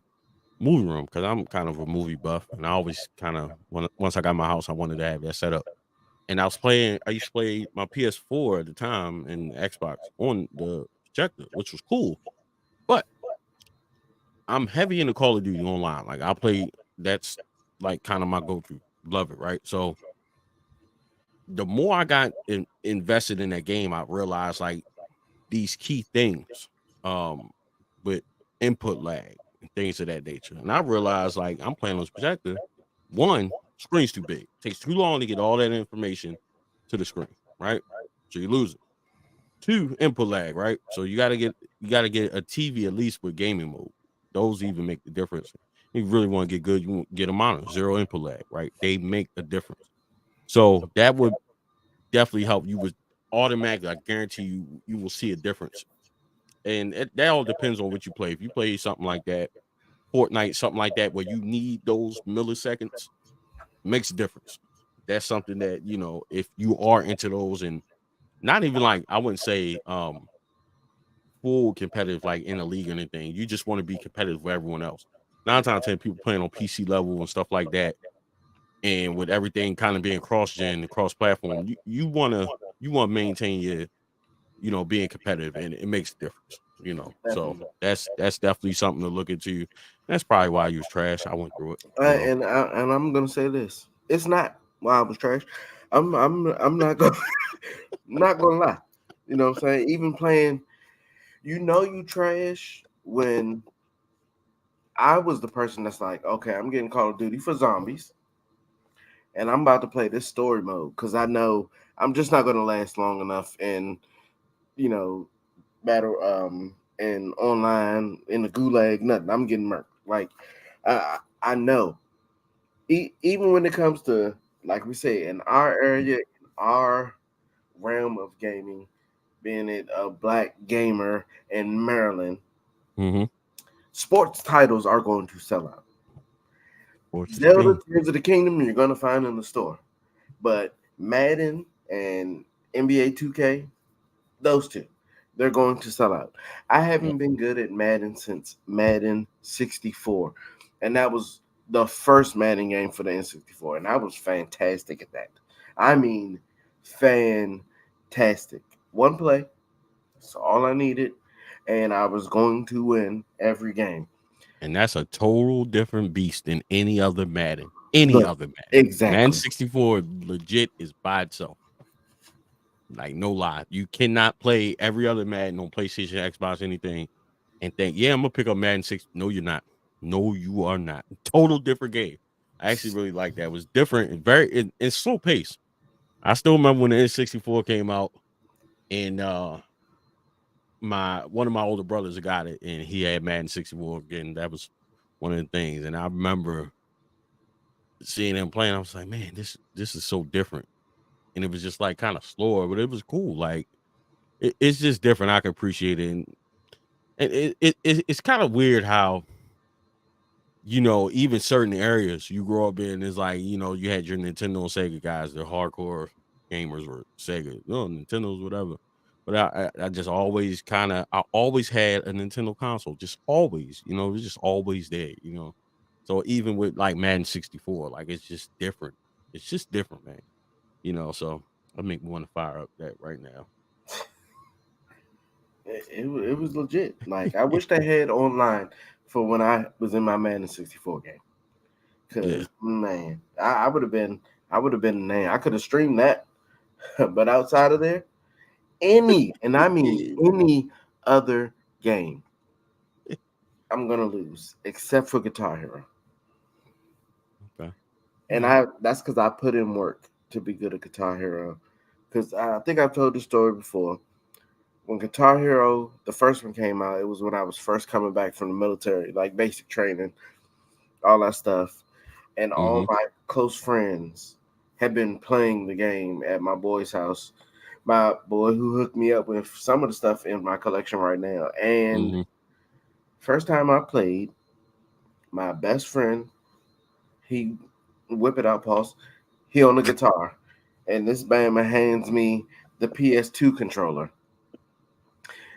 movie room because I'm kind of a movie buff, and I always kind of once I got my house, I wanted to have that set up. And I used to play my PS4 at the time and Xbox on the projector, which was cool. But I'm heavy into Call of Duty online. Like I play, that's like kind of my go-to. Love it, right? So the more I got invested in that game, I realized like these key things, um, with input lag and things of that nature. And I realized like I'm playing on this projector. One, screen's too big. Takes too long to get all that information to the screen, right? So you lose it. Two, input lag, right? So you gotta get a TV at least with gaming mode. Those even make the difference. You really want to get good, you get a monitor, zero input lag, right? They make a difference. So that would definitely help. You would automatically, I guarantee you will see a difference. And that all depends on what you play. If you play something like that, Fortnite, something like that, where you need those milliseconds, makes a difference. That's something that, if you are into those, and not even like, I wouldn't say full competitive, like in a league or anything. You just want to be competitive with everyone else. 9 times out of 10, people playing on PC level and stuff like that. And with everything kind of being cross gen and cross platform, you wanna maintain your, being competitive, and it makes a difference, So definitely. that's definitely something to look into. That's probably why you was trash. I went through it. And I'm gonna say this. It's not why I was trash. I'm not gonna not gonna lie. You know what I'm saying? Even playing, you trash when I was the person that's like, okay, I'm getting Call of Duty for zombies, and I'm about to play this story mode because I know I'm just not gonna last long enough in, you know, battle and online in the gulag, nothing. I'm getting murked. Like I know. Even when it comes to, like we say, in our area, in our realm of gaming, being it a black gamer in Maryland, Hmm. sports titles are going to sell out. Sports is Zelda king. Tears of the Kingdom you're going to find in the store, but Madden and NBA 2K, those two, they're going to sell out. I Yep. haven't been good at Madden since Madden 64, and that was the first Madden game for the N64, and I was fantastic at that. I mean, fantastic. One play, that's all I needed, and I was going to win every game. And that's a total different beast than any other Madden. Any Look, other Madden. Madden exactly. 64 legit is by itself. Like, no lie. You cannot play every other Madden on PlayStation, Xbox, anything, and think, yeah, I'm gonna pick up Madden 6. No, you're not. No, you are not. Total different game. I actually really like that. It was different and it's slow pace. I still remember when the N64 came out, and my one of my older brothers got it, and he had Madden 64 again. That was one of the things. And I remember seeing him playing. I was like, man, this is so different. And it was just like kind of slower, but it was cool. Like it's just different. I can appreciate it. And it's kind of weird how, even certain areas you grow up in is like, you had your Nintendo and Sega guys, the hardcore gamers were Sega, no Nintendo's whatever. But I just always I always had a Nintendo console, just always, it was just always there. So even with like Madden 64, like it's just different. It's just different, man. So I make me want to fire up that right now. It was legit. Like I wish they had online for when I was in my Madden 64 game. Yeah. Cause man, I would have been the name. I could have streamed that, but outside of there, any and I mean any other game, I'm gonna lose except for Guitar Hero. Okay. And All that's because I put in work to be good at Guitar Hero. Because I think I've told the story before. When Guitar Hero, the first one came out, it was when I was first coming back from the military, like basic training, all that stuff. And all Mm-hmm. my close friends had been playing the game at my boy's house. My boy who hooked me up with some of the stuff in my collection right now. And Mm-hmm. first time I played, my best friend, he whip it out, pause. He on the guitar, and this bama hands me the PS2 controller,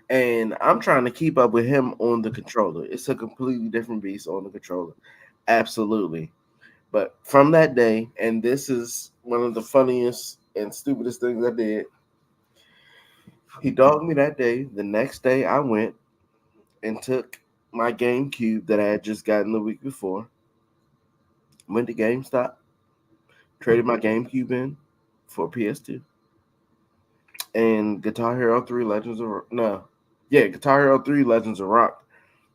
and I'm trying to keep up with him on the controller. It's a completely different beast on the controller, absolutely. But from that day, and this is one of the funniest and stupidest things I did. He dogged me that day. The next day, I went and took my GameCube that I had just gotten the week before. Went to GameStop, traded my GameCube in for PS2. And Guitar Hero 3 Legends of no, yeah, Guitar Hero 3 Legends of Rock.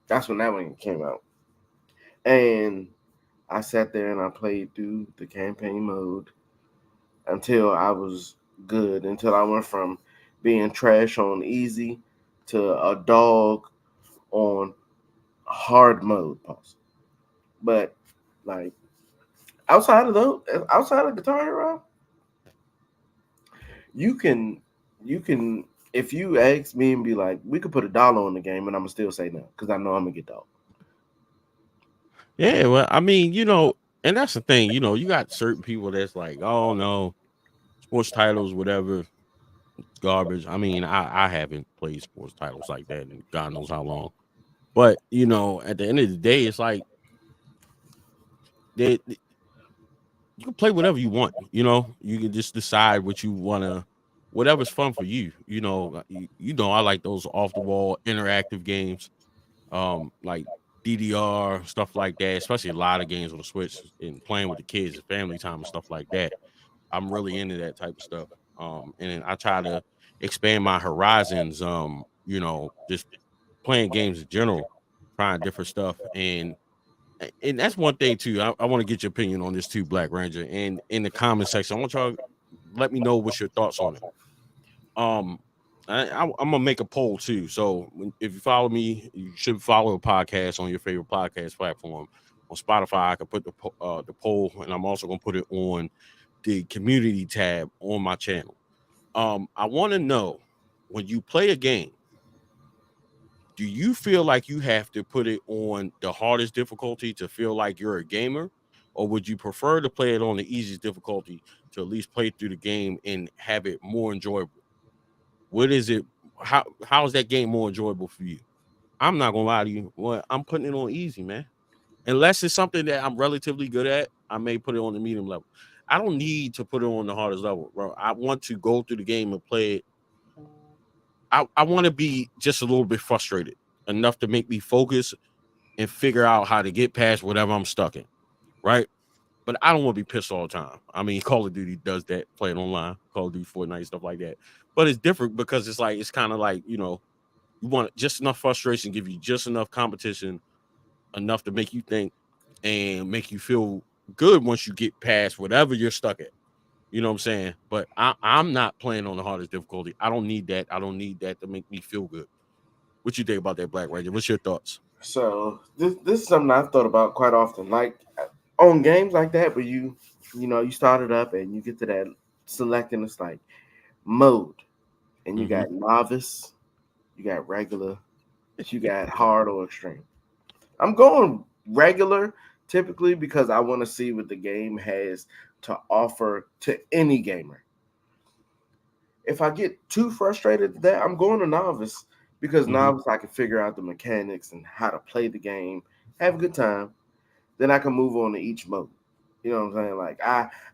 That's when that one came out. And I sat there and I played through the campaign mode until I was good. Until I went from being trash on easy to a dog on hard mode. Pause. But like outside of Guitar Hero, you can you can if you ask me and be like, we could put $1 on the game, and I'm gonna still say no because I know I'm gonna get dog. Yeah, well, I mean, and that's the thing, you got certain people that's like, oh no, sports titles, whatever, garbage. I mean, I haven't played sports titles like that in God knows how long. But at the end of the day, it's like you can play whatever you want. You can just decide what you wanna, whatever's fun for you. I like those off the wall interactive games, like DDR stuff like that. Especially a lot of games on the Switch and playing with the kids and family time and stuff like that. I'm really into that type of stuff. And then I try to expand my horizons. Just playing games in general, trying different stuff, and that's one thing too. I want to get your opinion on this too, Black Ranger. And in the comment section, I want y'all let me know what's your thoughts on it. Um, I'm gonna make a poll too. So if you follow me, you should follow a podcast on your favorite podcast platform. On Spotify, I can put the poll, and I'm also gonna put it on the community tab on my channel. I want to know, when you play a game, do you feel like you have to put it on the hardest difficulty to feel like you're a gamer, or would you prefer to play it on the easiest difficulty to at least play through the game and have it more enjoyable? What is it? How is that game more enjoyable for you? I'm not gonna lie to you. Well, I'm putting it on easy, man. Unless it's something that I'm relatively good at, I may put it on the medium level. I don't need to put it on the hardest level, bro. I want to go through the game and play it. I want to be just a little bit frustrated enough to make me focus and figure out how to get past whatever I'm stuck in, right? But I don't want to be pissed all the time. I mean, Call of Duty does that, play it online, Call of Duty, Fortnite, stuff like that. But it's different because it's kind of like, you want just enough frustration, give you just enough competition, enough to make you think and make you feel good once you get past whatever you're stuck at. You know what I'm saying? But I'm not playing on the hardest difficulty. I don't need that. I don't need that to make me feel good. What you think about that, Black Ranger? What's your thoughts? So this is something I've thought about quite often. Like on games like that, where you start it up and you get to that selecting, it's like mode, and you Mm-hmm. got novice, you got regular, You got hard or extreme. I'm going regular typically because I want to see what the game has to offer to any gamer. If I get too frustrated with that, I'm going to novice because Hmm. novice I can figure out the mechanics and how to play the game, have a good time. Then I can move on to each mode. You know what I'm saying? Like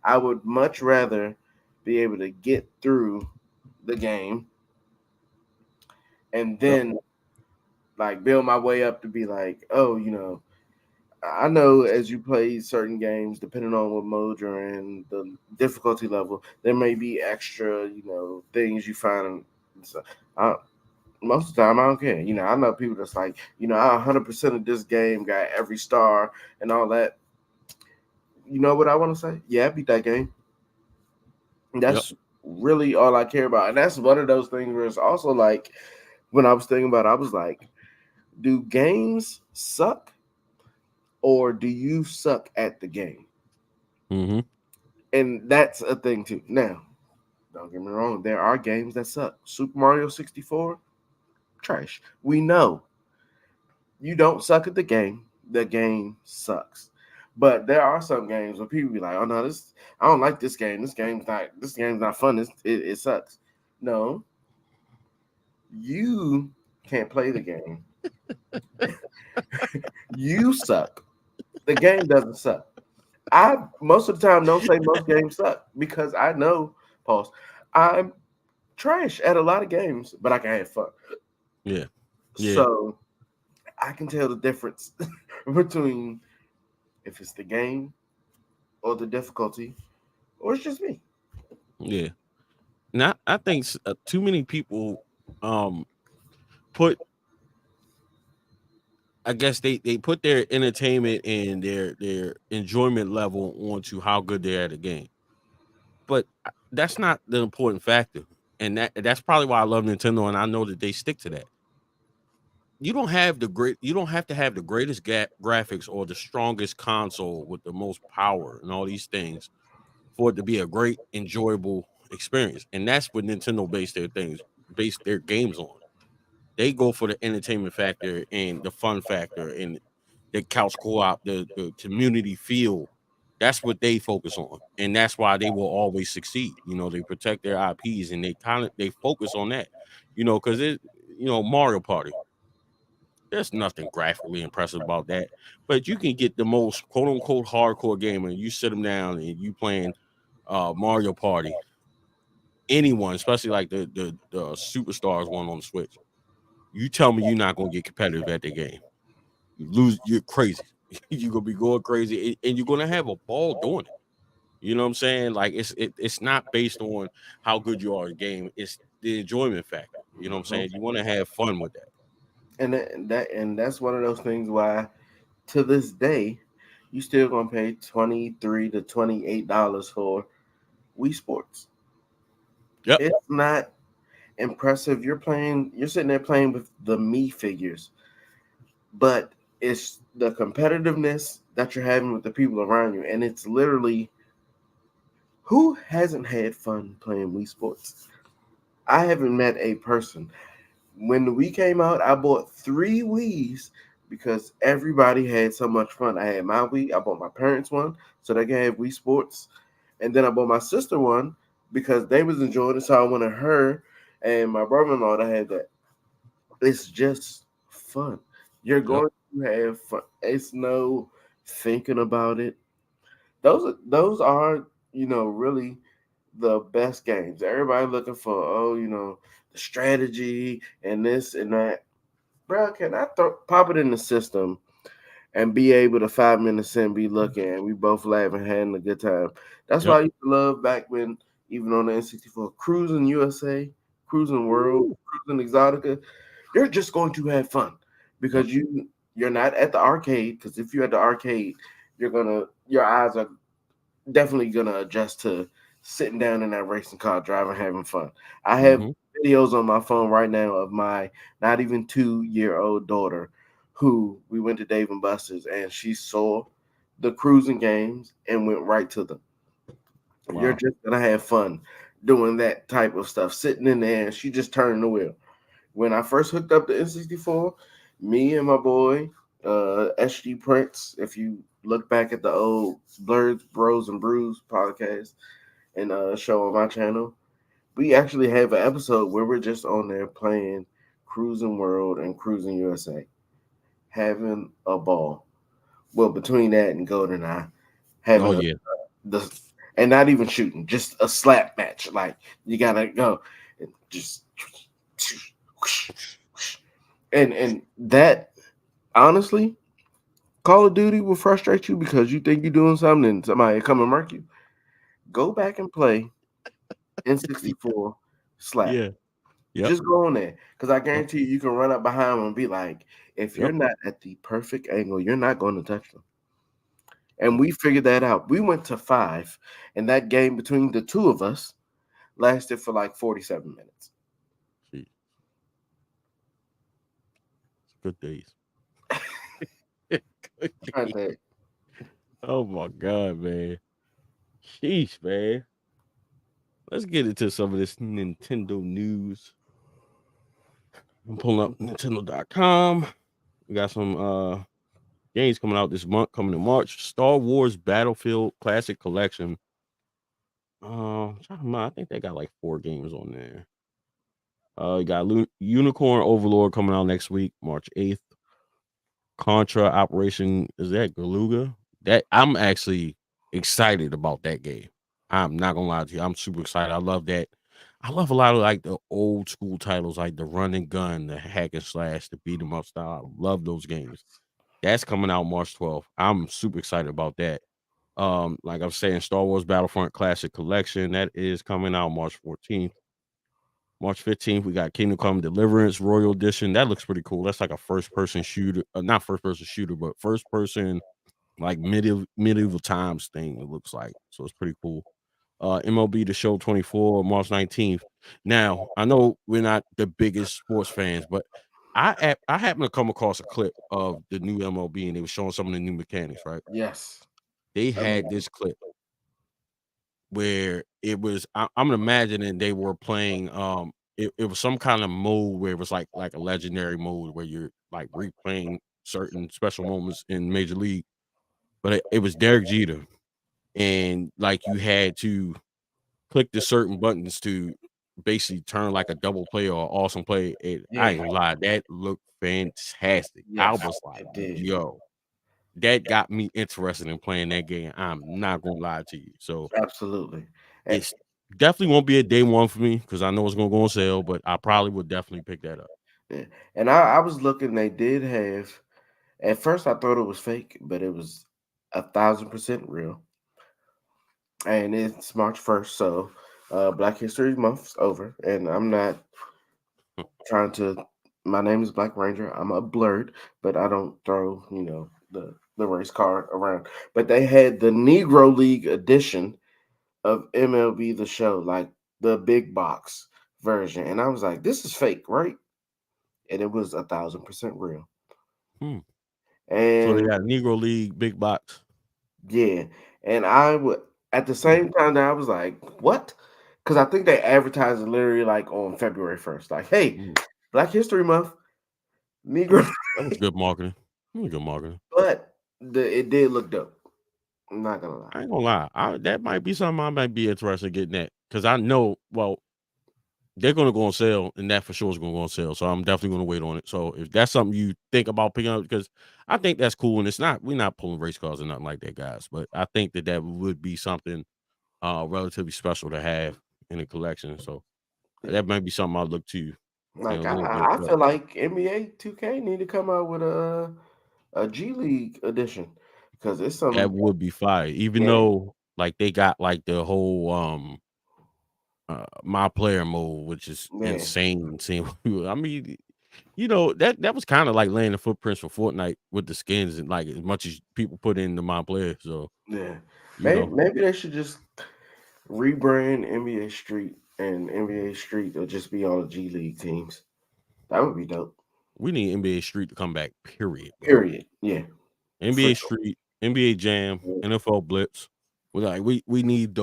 I would much rather be able to get through the game and Yep. then like build my way up to be like, oh, I know as you play certain games, depending on what mode you're in, the difficulty level, there may be extra, things you find. So, I, most of the time, I don't care. I know people that's like, I 100% of this game got every star and all that. You know what I want to say? Yeah, I beat that game. Yep. That's really all I care about. And that's one of those things where it's also like, when I was thinking about it, I was like, do games suck or do you suck at the game? Hmm. And that's a thing too. Now, don't get me wrong, there are games that suck. Super Mario 64, trash. We know you don't suck at the game sucks. But there are some games where people be like, "Oh no, this I don't like this game. This game's not fun. It sucks." No, you can't play the game. You suck. The game doesn't suck. I most of the time don't say most games suck because I know, pause. I'm trash at a lot of games, but I can have fun. Yeah. Yeah. So I can tell the difference between if it's the game or the difficulty, or it's just me. Yeah. Now I think too many people put. I guess they put their entertainment and their enjoyment level onto how good they're at a game, but that's not the important factor. And that's probably why I love Nintendo, and I know that they stick to that. You don't have to have the greatest graphics or the strongest console with the most power and all these things for it to be a great enjoyable experience. And that's what Nintendo base their games on. They go for the entertainment factor and the fun factor and the couch co-op, the community feel. That's what they focus on, and that's why they will always succeed. They protect their IPs and they focus on that. Because Mario Party. There's nothing graphically impressive about that, but you can get the most quote unquote hardcore gamer. You sit them down and you playing Mario Party. Anyone, especially like the superstars one on the Switch. You tell me you're not gonna get competitive at the game. You lose, you're crazy. You're gonna be going crazy, and you're gonna have a ball doing it. You know what I'm saying? Like it's not based on how good you are at the game. It's the enjoyment factor. You know what I'm Mhm. saying? You want to have fun with that. And that's one of those things why to this day you still gonna pay $23 to $28 for Wii Sports. Yep. It's not impressive. You're sitting there playing with the me figures, but it's the competitiveness that you're having with the people around you, and it's literally who hasn't had fun playing Wii Sports. I haven't met a person. When the Wii came out, I bought 3 Wii's because everybody had so much fun. I had my Wii, I bought my parents one so they could have Wii Sports, and then I bought my sister one because they was enjoying it, so I wanted her and my brother-in-law to have that. It's just fun. You're Yep. going to have fun. It's no thinking about it. Those are really the best games. Everybody looking for the strategy and this and that. Bro, can I pop it in the system and be able to 5 minutes in be looking and we both laughing, having a good time. That's why Yep. I used to love back when even on the N64, Cruising USA, Cruising World, Woo. Cruising Exotica, you're just going to have fun Yep. because you're not at the arcade. Because if you're at the arcade, your eyes are definitely gonna adjust to sitting down in that racing car, driving, having fun. I have Hmm. videos on my phone right now of my not even 2-year-old daughter who we went to Dave and Buster's and she saw the cruising games and went right to them. You're Wow. just gonna have fun doing that type of stuff, sitting in there and she just turning the wheel. When I first hooked up the N64, me and my boy, SG Prince, if you look back at the old Blurs, Bros, and Brews podcast and show on my channel, we actually have an episode where we're just on there playing Cruising World and Cruising USA, having a ball. Well, between that and GoldenEye, Oh having yeah. the and not even shooting, just a slap match. Like you gotta go and just and that honestly, Call of Duty will frustrate you because you think you're doing something and somebody come and mark you. Go back and play N64 slap. Yeah. Yep. Just go on there because I Yep. guarantee you can run up behind them and be like, if you're Yep. not at the perfect angle, you're not going to touch them. And Yep. we figured that out. We went to 5, and that game between the two of us lasted for like 47 minutes. See, good days. Good Trying days. to Oh my god, man. Sheesh, man. Let's get into some of this Nintendo news. I'm pulling up Nintendo.com. We got some games coming out this month, coming in March. Star Wars Battlefield Classic Collection. I think they got like 4 games on there. You got Unicorn Overlord coming out next week, March 8th. Contra Operation, is that Galuga? That I'm actually excited about that game. I'm not gonna lie to you. I'm super excited. I love that. I love a lot of like the old school titles, like the run and gun, the hack and slash, the beat 'em up style. I love those games. That's coming out March 12th. I'm super excited about that. Like I'm saying, Star Wars Battlefront Classic Collection that is coming out March 14th. March 15th, we got Kingdom Come Deliverance Royal Edition. That looks pretty cool. That's like a first person shooter, not first person shooter, but first person like medieval times thing. It looks like so it's pretty cool. MLB The Show 24, March 19th. Now I know we're not the biggest sports fans, but I happened to come across a clip of the new MLB and they were showing some of the new mechanics. Right, yes. they I mean, had this clip where it was I'm imagining they were playing, it was some kind of mode where it was like a legendary mode where you're, like, replaying certain special moments in Major League, but it was Derek Jeter, and, like, you had to click the certain buttons to basically turn, like, a double play or awesome play, and I yeah, ain't gonna lie, that looked fantastic. I yes, was like, it did. "Yo," that got me interested in playing that game, I'm not gonna lie to you, so Absolutely. And, it's definitely won't be a day one for me because I know it's gonna go on sale, but I probably would definitely pick that up. yeah, and I was looking, they did have, at first I thought it was fake, but it was 1,000% real. And it's March 1st, so Black History Month's over, and I'm not trying to. My name is BlakRanger. I'm a blurred, but I don't throw the race card around. But they had the Negro League edition of MLB The Show, like the big box version, and I was like, "This is fake, right?" And it was 1,000% real. Hmm. So they And got Negro League big box. yeah, and I would at the Hmm. same time that I was like, "What?" Because I think they advertised it literally like on February 1st, like, "Hey, Hmm. Black History Month, Negro." That was good marketing. That was good marketing. But it did look dope. I'm not gonna lie. I ain't gonna lie. That might be something I might be interested in getting at because I know they're gonna go on sale and that for sure is gonna go on sale. So I'm definitely gonna wait on it. So if that's something you think about picking up, because I think that's cool and we're not pulling race cars or nothing like that, guys. But I think that would be something relatively special to have in a collection. So Yeah. that might be something I'll look to in a Like little bit, I but feel like NBA 2K need to come out with a G League edition because it's that some would be fire. Even yeah though like they got like the whole my player mode, which is yeah insane seeing I mean, that was kind of like laying the footprints for Fortnite with the skins and like as much as people put into my player. So, yeah. you Maybe know, maybe they should just rebrand NBA Street and NBA Street will just be all the G League teams. That would be dope. we need NBA Street to come back, period, bro. Period. Yeah, for NBA sure. Street, NBA Jam, Yeah. NFL Blitz. We need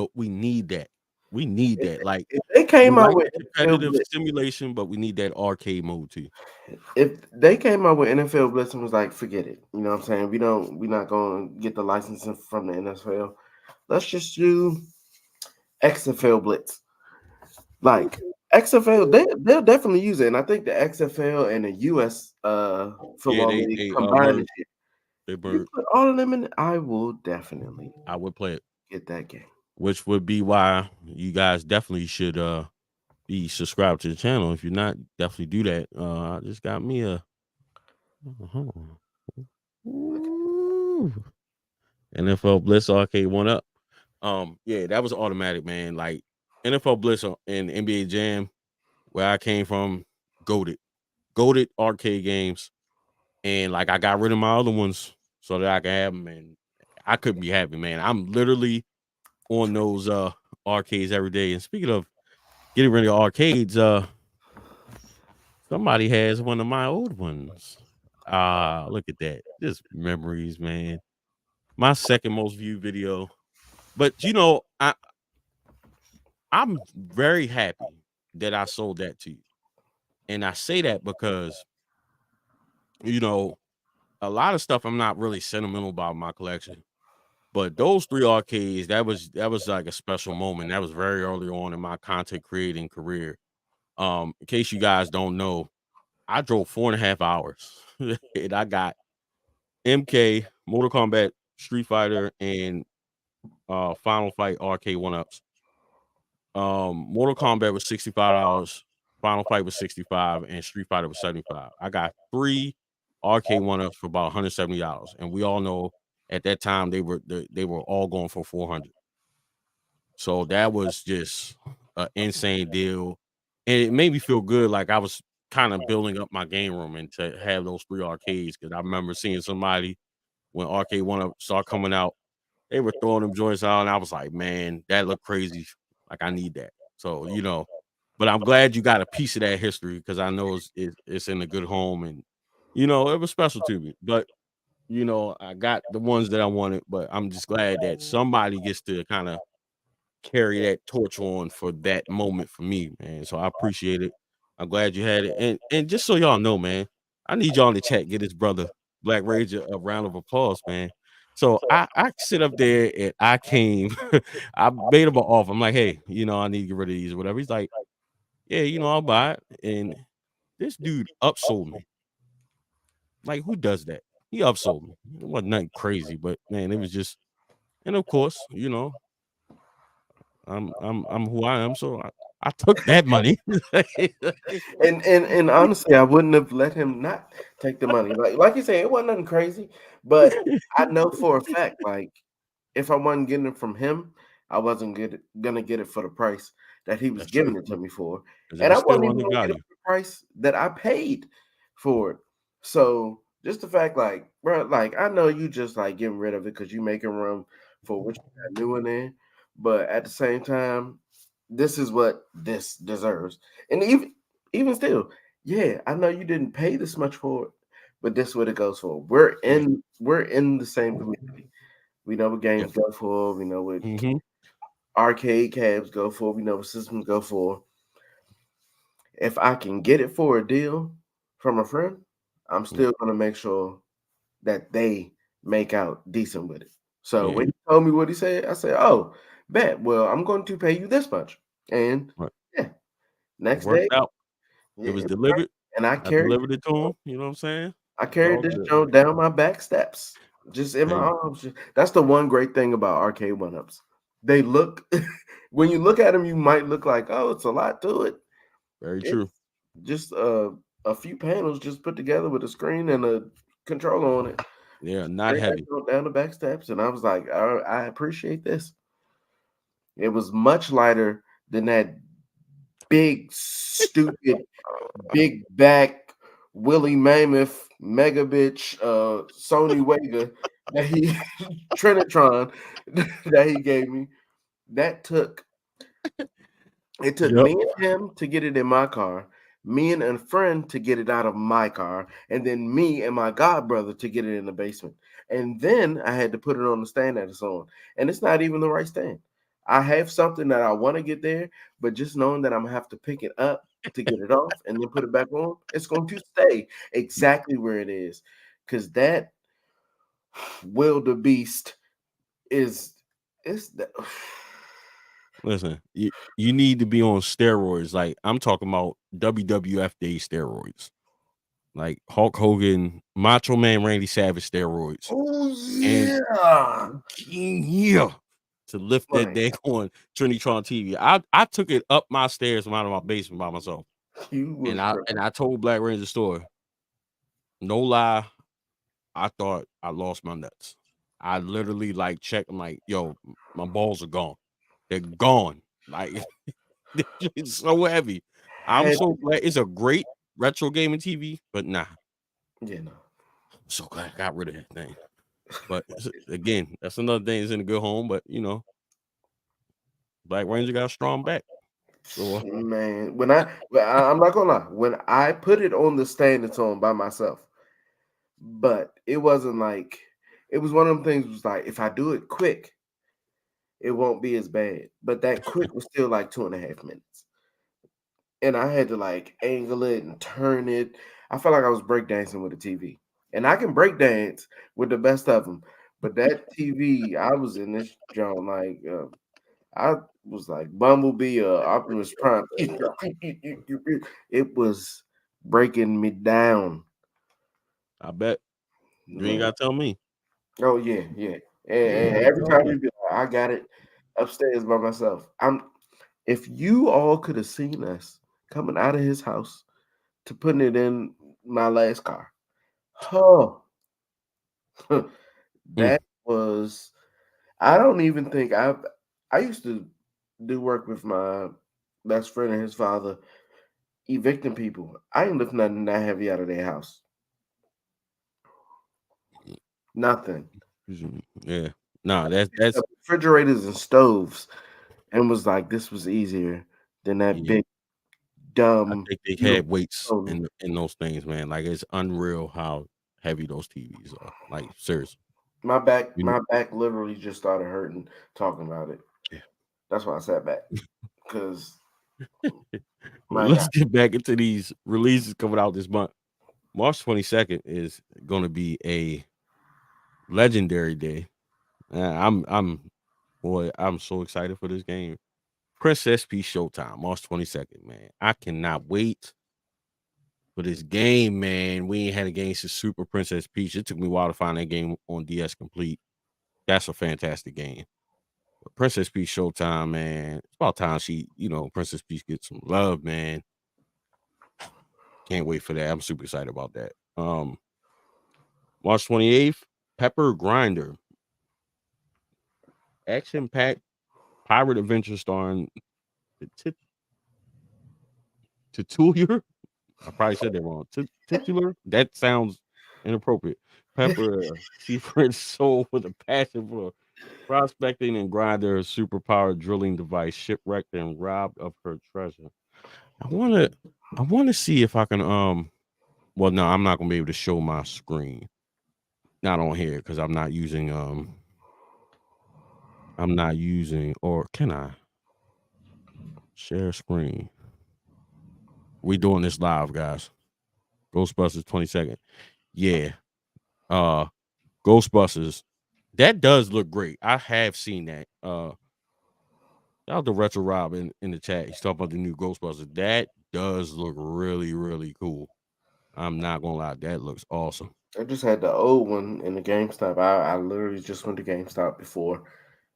that. We need If, that. Like if they we came out like with the NFL competitive Blitz, simulation, but we need that arcade mode too. if they came out with NFL Blitz and was like, forget it, you know what I'm saying? We're not going to get the licensing from the NFL. Let's just do XFL Blitz. Like XFL, they'll definitely use it, and I think the XFL and the US Yeah, football league they combined this merged. year. They You merged. put all of them in, I will definitely I would play it, get that game. which would be why you guys definitely should be subscribed to the channel. If you're not, definitely do that. I just got me a Ooh. NFL Blitz Arcade one up. Yeah, that was automatic, man. Like NFL Blitz and NBA Jam, where I came from, goated arcade games, and like I got rid of my other ones so that I can have them, and I couldn't be happy, man. I'm literally on those arcades every day. And speaking of getting rid of arcades, somebody has one of my old ones. Ah, look at that. Just memories, man. My second most viewed video. But I'm very happy that I sold that to you. And I say that because, you know, a lot of stuff I'm not really sentimental about my collection. But those 3 arcades, that was like a special moment. That was very early on in my content creating career. In case you guys don't know, I drove 4.5 hours and I got MK, Mortal Kombat, Street Fighter, and Final Fight arcade one ups. Mortal Kombat was $65, Final Fight was 65, and Street Fighter was 75. I got 3 arcade one ups for about $170, and we all know at that time they were all going for 400. So that was just an insane deal, and it made me feel good. Like I was kind of building up my game room, and to have those 3 arcades, because I remember seeing somebody when arcade one up started coming out, they were throwing them joints out, and I was like, man, that looked crazy. Like I need that. So but I'm glad you got a piece of that history because I know it's in a good home, and it was special to me. But I got the ones that I wanted, but I'm just glad that somebody gets to kind of carry that torch on for that moment for me, man. So I appreciate it. I'm glad you had it. And just so y'all know, man, I need y'all in the chat, get his brother BlakRanger a round of applause, man. So I sit up there and I came, I made him an offer. I'm like, hey, I need to get rid of these or whatever. He's like, yeah, I'll buy it. And this dude upsold me. Like, who does that? He upsold me. It wasn't nothing crazy, but man, it was just, and of course, I'm who I am, so I took that money. And honestly, I wouldn't have let him not take the money. Like you say, it wasn't nothing crazy, but I know for a fact, like if I wasn't getting it from him, I wasn't gonna get it for the price that he was That's true, giving it to me for, because it and I was wasn't still even gonna get it undervalued. for the price that I paid for it. So just the fact, like, bro, like I know you just like getting rid of it because you making room for what you got new in there, but at the same time, this is what this deserves. And even still, yeah, I know you didn't pay this much for it, but this is what it goes for. Yeah, We're in the same community. We know what yeah. games go for. We know what Mhm. arcade cabs go for. We know what systems go for. If I can get it for a deal from a friend, I'm Yeah, still gonna make sure that they make out decent with it. So yeah, when he told me what he said, I said, "Oh, bet. Well, I'm going to pay you this much." And right. yeah, It next worked day, out. yeah, It was it was great. delivered. And I delivered it to him, you know what I'm saying? I It's carried all this good. joint down my back steps, just in my Hey, arms. That's the one great thing about arcade one-ups. They look when you look at them, you might look like, oh, it's a lot to it. very true. It's just a few panels just put together with a screen and a controller on it. Yeah, Just not carried that heavy. joint down the back steps, and I was like, I appreciate this. It was much lighter than that big, stupid, big back Willie Mammoth mega bitch Sony Wega that he Trinitron that he gave me. That took It took Yep. me and him to get it in my car, me and a friend to get it out of my car, and then me and my god brother to get it in the basement. And then I had to put it on the stand that it's on. And it's not even the right stand. I have something that I want to get there, but just knowing that I'm gonna have to pick it up to get it off and then put it back on, it's going to stay exactly where it is. Cause that wildebeest is the Listen, you need to be on steroids. Like I'm talking about WWF day steroids, like Hulk Hogan, Macho Man, Randy Savage steroids, oh and yeah. yeah, to lift that Like day on Trinitron TV. I took it up my stairs from out of my basement by myself, you and was I told BlakRanger story. No lie, I thought I lost my nuts. I literally like checked. I'm like, yo, my balls are gone. They're gone. Like it's so heavy. I'm had so glad it's a great retro gaming TV, but nah, you know. I'm so glad I got rid of that thing. But again, that's another thing that's in a good home. But BlakRanger got a strong back. So Man, I'm not gonna lie, when I put it on the stand, it's on by myself. But it wasn't like it was one of them things. Was like if I do it quick, it won't be as bad. But that quick was still like 2.5 minutes, and I had to like angle it and turn it. I felt like I was breakdancing with the TV, and I can breakdance with the best of them. But that TV, I was in this joint like I was like Bumblebee or Optimus Prime. It was breaking me down, I bet you ain't man. gotta tell me. Oh yeah, yeah. You ain't And gotta every tell time me. you be like, I got it upstairs by myself. If you all could have seen us coming out of his house to putting it in my last car. Oh, Mm, that was I don't even think I used to do work with my best friend and his father evicting people. I ain't lift nothing that heavy out of their house. Nothing. yeah. Nah, that's Refrigerators and stoves. And was like, this was easier than that yeah. big, I dumb, think they beautiful had weights stove. in those things, man. Like it's unreal how heavy those TVs are. Like seriously. You know, My back literally just started hurting talking about it. yeah. That's why I sat back. Because Well, my God, let's get back into these releases coming out this month. March 22nd is going to be a legendary day. I'm so excited for this game. Princess Peach Showtime, March 22nd, man. I cannot wait for this game, man. We ain't had a game since Super Princess Peach. It took me a while to find that game on DS Complete. That's a fantastic game. But Princess Peach Showtime, man. It's about time Princess Peach gets some love, man. Can't wait for that. I'm super excited about that. March 28th, Pepper Grinder, action-packed pirate adventure starring Tit- Titular. I probably said that wrong. Titular. That sounds inappropriate. Pepper, secret soul with a passion for prospecting and grinder her superpowered drilling device, shipwrecked and robbed of her treasure. I wanna I wanna see if I can well no, I'm not gonna be able to show my screen. Not on here because I'm not using or can I share screen? We doing this live, guys. Ghostbusters 22nd. Yeah. Uh Ghostbusters. That does look great. I have seen that. Shout out to Retro Rob in the chat. He's talking about the new Ghostbusters. That does look really, really cool. I'm not gonna lie, that looks awesome. I just had the old one in the GameStop. I literally just went to GameStop before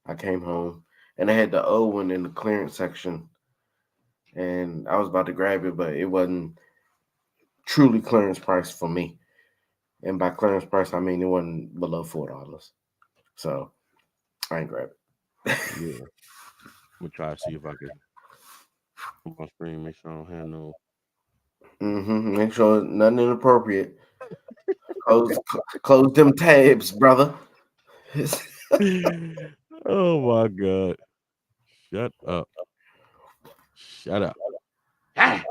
I came home, and I had the old one in the clearance section, and I was about to grab it, but it wasn't truly clearance price for me. And by clearance price, I mean it wasn't below $4. So I ain't grab it. Yeah. I'm gonna try to see if I can put my screen, make sure I don't have no Make sure nothing inappropriate. Close them tabs, brother. Oh my god. Shut up. Shut up. Ah!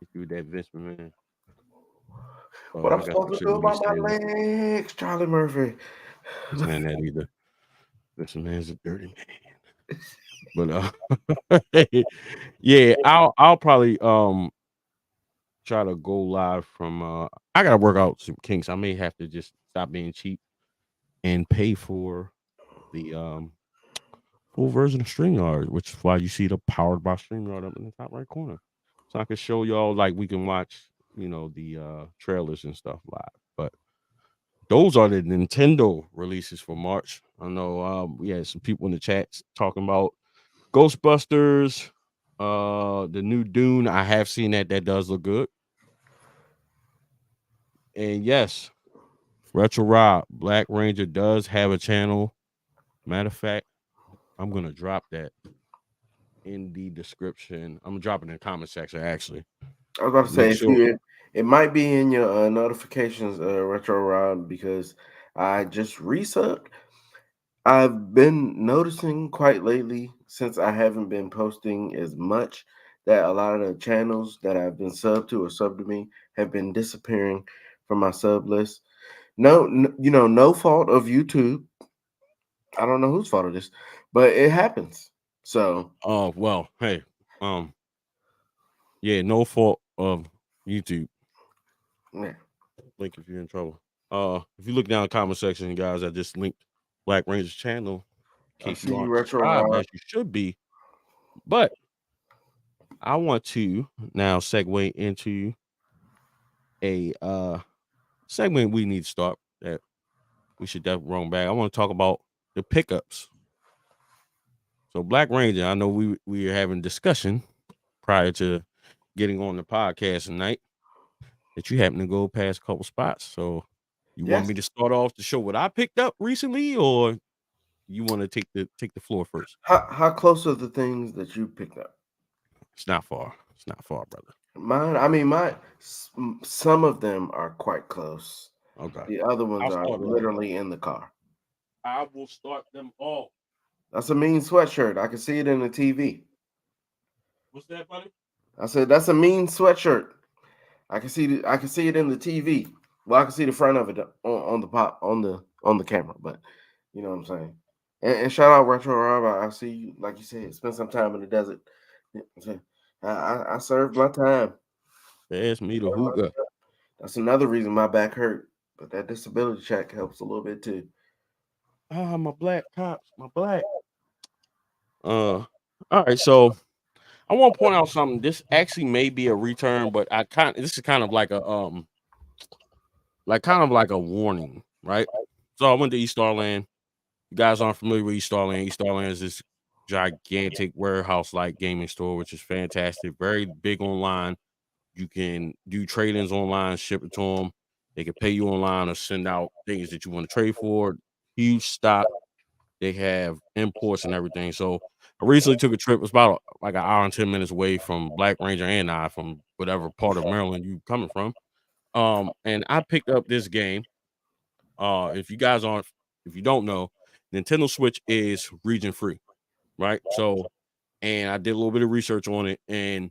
Hit you with that Vince man. What Oh, I'm I got some supposed to shit do on me about my still. legs, Charlie Murphy? This man that either. This man's a dirty man. But yeah, I'll probably try to go live from I gotta work out some kinks. I may have to just stop being cheap and pay for the full version of StreamYard, which is why you see the powered by StreamYard up in the top right corner. So I can show y'all like we can watch, the trailers and stuff live. But those are the Nintendo releases for March. I know we had some people in the chats talking about Ghostbusters, the new Dune. I have seen that. That does look good. And yes, Retro Rob, BlakRanger does have a channel. Matter of fact, I'm gonna drop that in the description. I'm gonna drop it in the comment section actually. I was about to say Make if sure. you it might be in your notifications, Retro Rob, because I just resubbed. I've been noticing quite lately since I haven't been posting as much that a lot of the channels that I've been subbed to or subbed to me have been disappearing from my sub list. No, no fault of YouTube. I don't know whose fault it is, but it happens. So Oh well, hey, um, yeah, no fault of YouTube. yeah, Link if you're in trouble. If you look down the comment section, guys, I just linked BlakRanger's channel in I case you see you, aren't Retro subscribed Rob. as you should be. But I want to now segue into a segment we need to start that we should definitely run back. I want to talk about the pickups. So BlakRanger, I know we are having discussion prior to getting on the podcast tonight that you happen to go past a couple spots. So you want Yes. me to start off to show what I picked up recently, or you want to take the floor first? How close are the things that you picked up? It's not far. It's not far, brother. Mine, I mean, some of them are quite close. Okay. The other ones I'll are start off. literally in the car. I will start them off. That's a mean sweatshirt. I can see it in the TV. What's that, buddy? I said that's a mean sweatshirt. I can see it in the TV. Well, I can see the front of it on the pop on the camera, but you know what I'm saying. And shout out Retro Rob. I see you, like you said, spend some time in the desert. I served my time. Pass me the hookah. That's another reason my back hurt. But that disability check helps a little bit too. Ah, my black cops, my black. All right. So I want to point out something. This actually may be a return, but this is kind of like a warning, right? So I went to East Starland. You guys aren't familiar with East Starland. East Starland is this gigantic warehouse like gaming store, which is fantastic. Very big online. You can do trade-ins online, ship it to them. They can pay you online or send out things that you want to trade for. Huge stock. They have imports and everything. So I recently took a trip. It's about like an hour and 10 minutes away from BlakRanger and I from whatever part of Maryland you coming from. And I picked up this game. If you guys aren't, if you don't know, Nintendo Switch is region free, right? So, and I did a little bit of research on it, and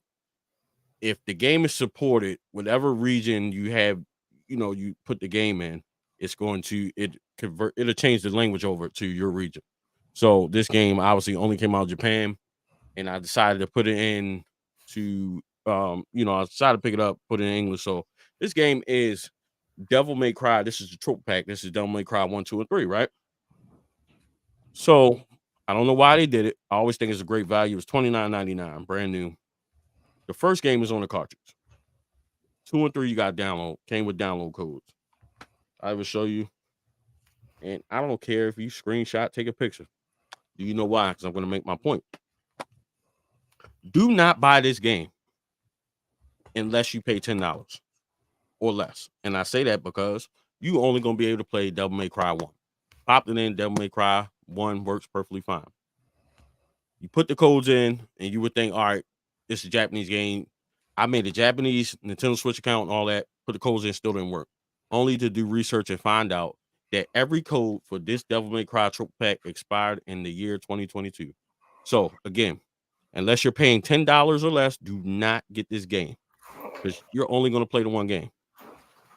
if the game is supported, whatever region you have, you put the game in, it's going to it'll change the language over to your region. So this game obviously only came out of Japan, and I decided to put it in to I decided to pick it up, put it in English. So this game is Devil May Cry. This is the trope pack. This is Devil May Cry 1, 2, and 3, right? So I don't know why they did it. I always think it's a great value. It's $29.99, brand new. The first game is on the cartridge. 2 and 3 you got download. Came with download codes. I will show you. And I don't care if you screenshot, take a picture. Do you know why? Because I'm going to make my point. Do not buy this game unless you pay $10 or less. And I say that because you only going to be able to play Devil May Cry 1. Popped it in, Devil May Cry 1 works perfectly fine. You put the codes in, and you would think, all right, this is a Japanese game. I made a Japanese Nintendo Switch account and all that, put the codes in, still didn't work. Only to do research and find out that every code for this Devil May Cry Trope Pack expired in the year 2022. So, again, unless you're paying $10 or less, do not get this game because you're only going to play the one game.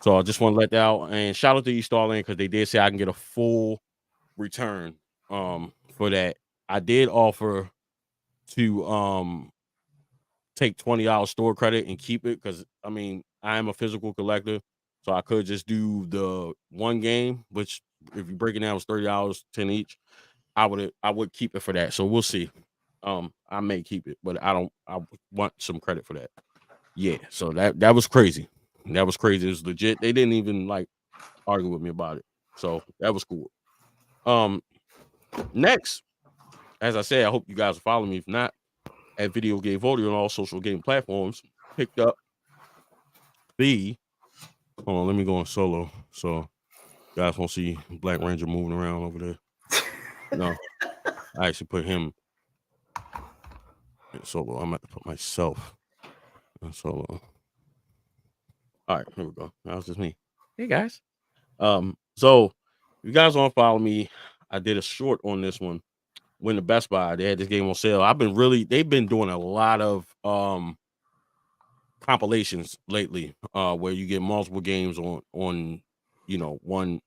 So, I just want to let that out. And shout out to East Starland because they did say I can get a full return for that I did offer to take $20 store credit and keep it because I mean I am a physical collector, so I could just do the one game, which if you break it down was $30, 10 each. I would keep it for that. So we'll see. I may keep it, but I want some credit for that. Yeah, so that was crazy. That was crazy. It was legit. They didn't even like argue with me about it. So that was cool. Next, as I said, I hope you guys will follow me. If not, at Video Game Audio on all social game platforms, picked up the hold on, let me go on solo. So you guys won't see BlakRanger moving around over there. No, I actually put him in solo. I'm about to put myself in solo. All right, here we go. That was just me. Hey guys. So if you guys want to follow me, I did a short on this one. When the Best Buy, they had this game on sale. They've been doing a lot of compilations lately, where you get multiple games on one.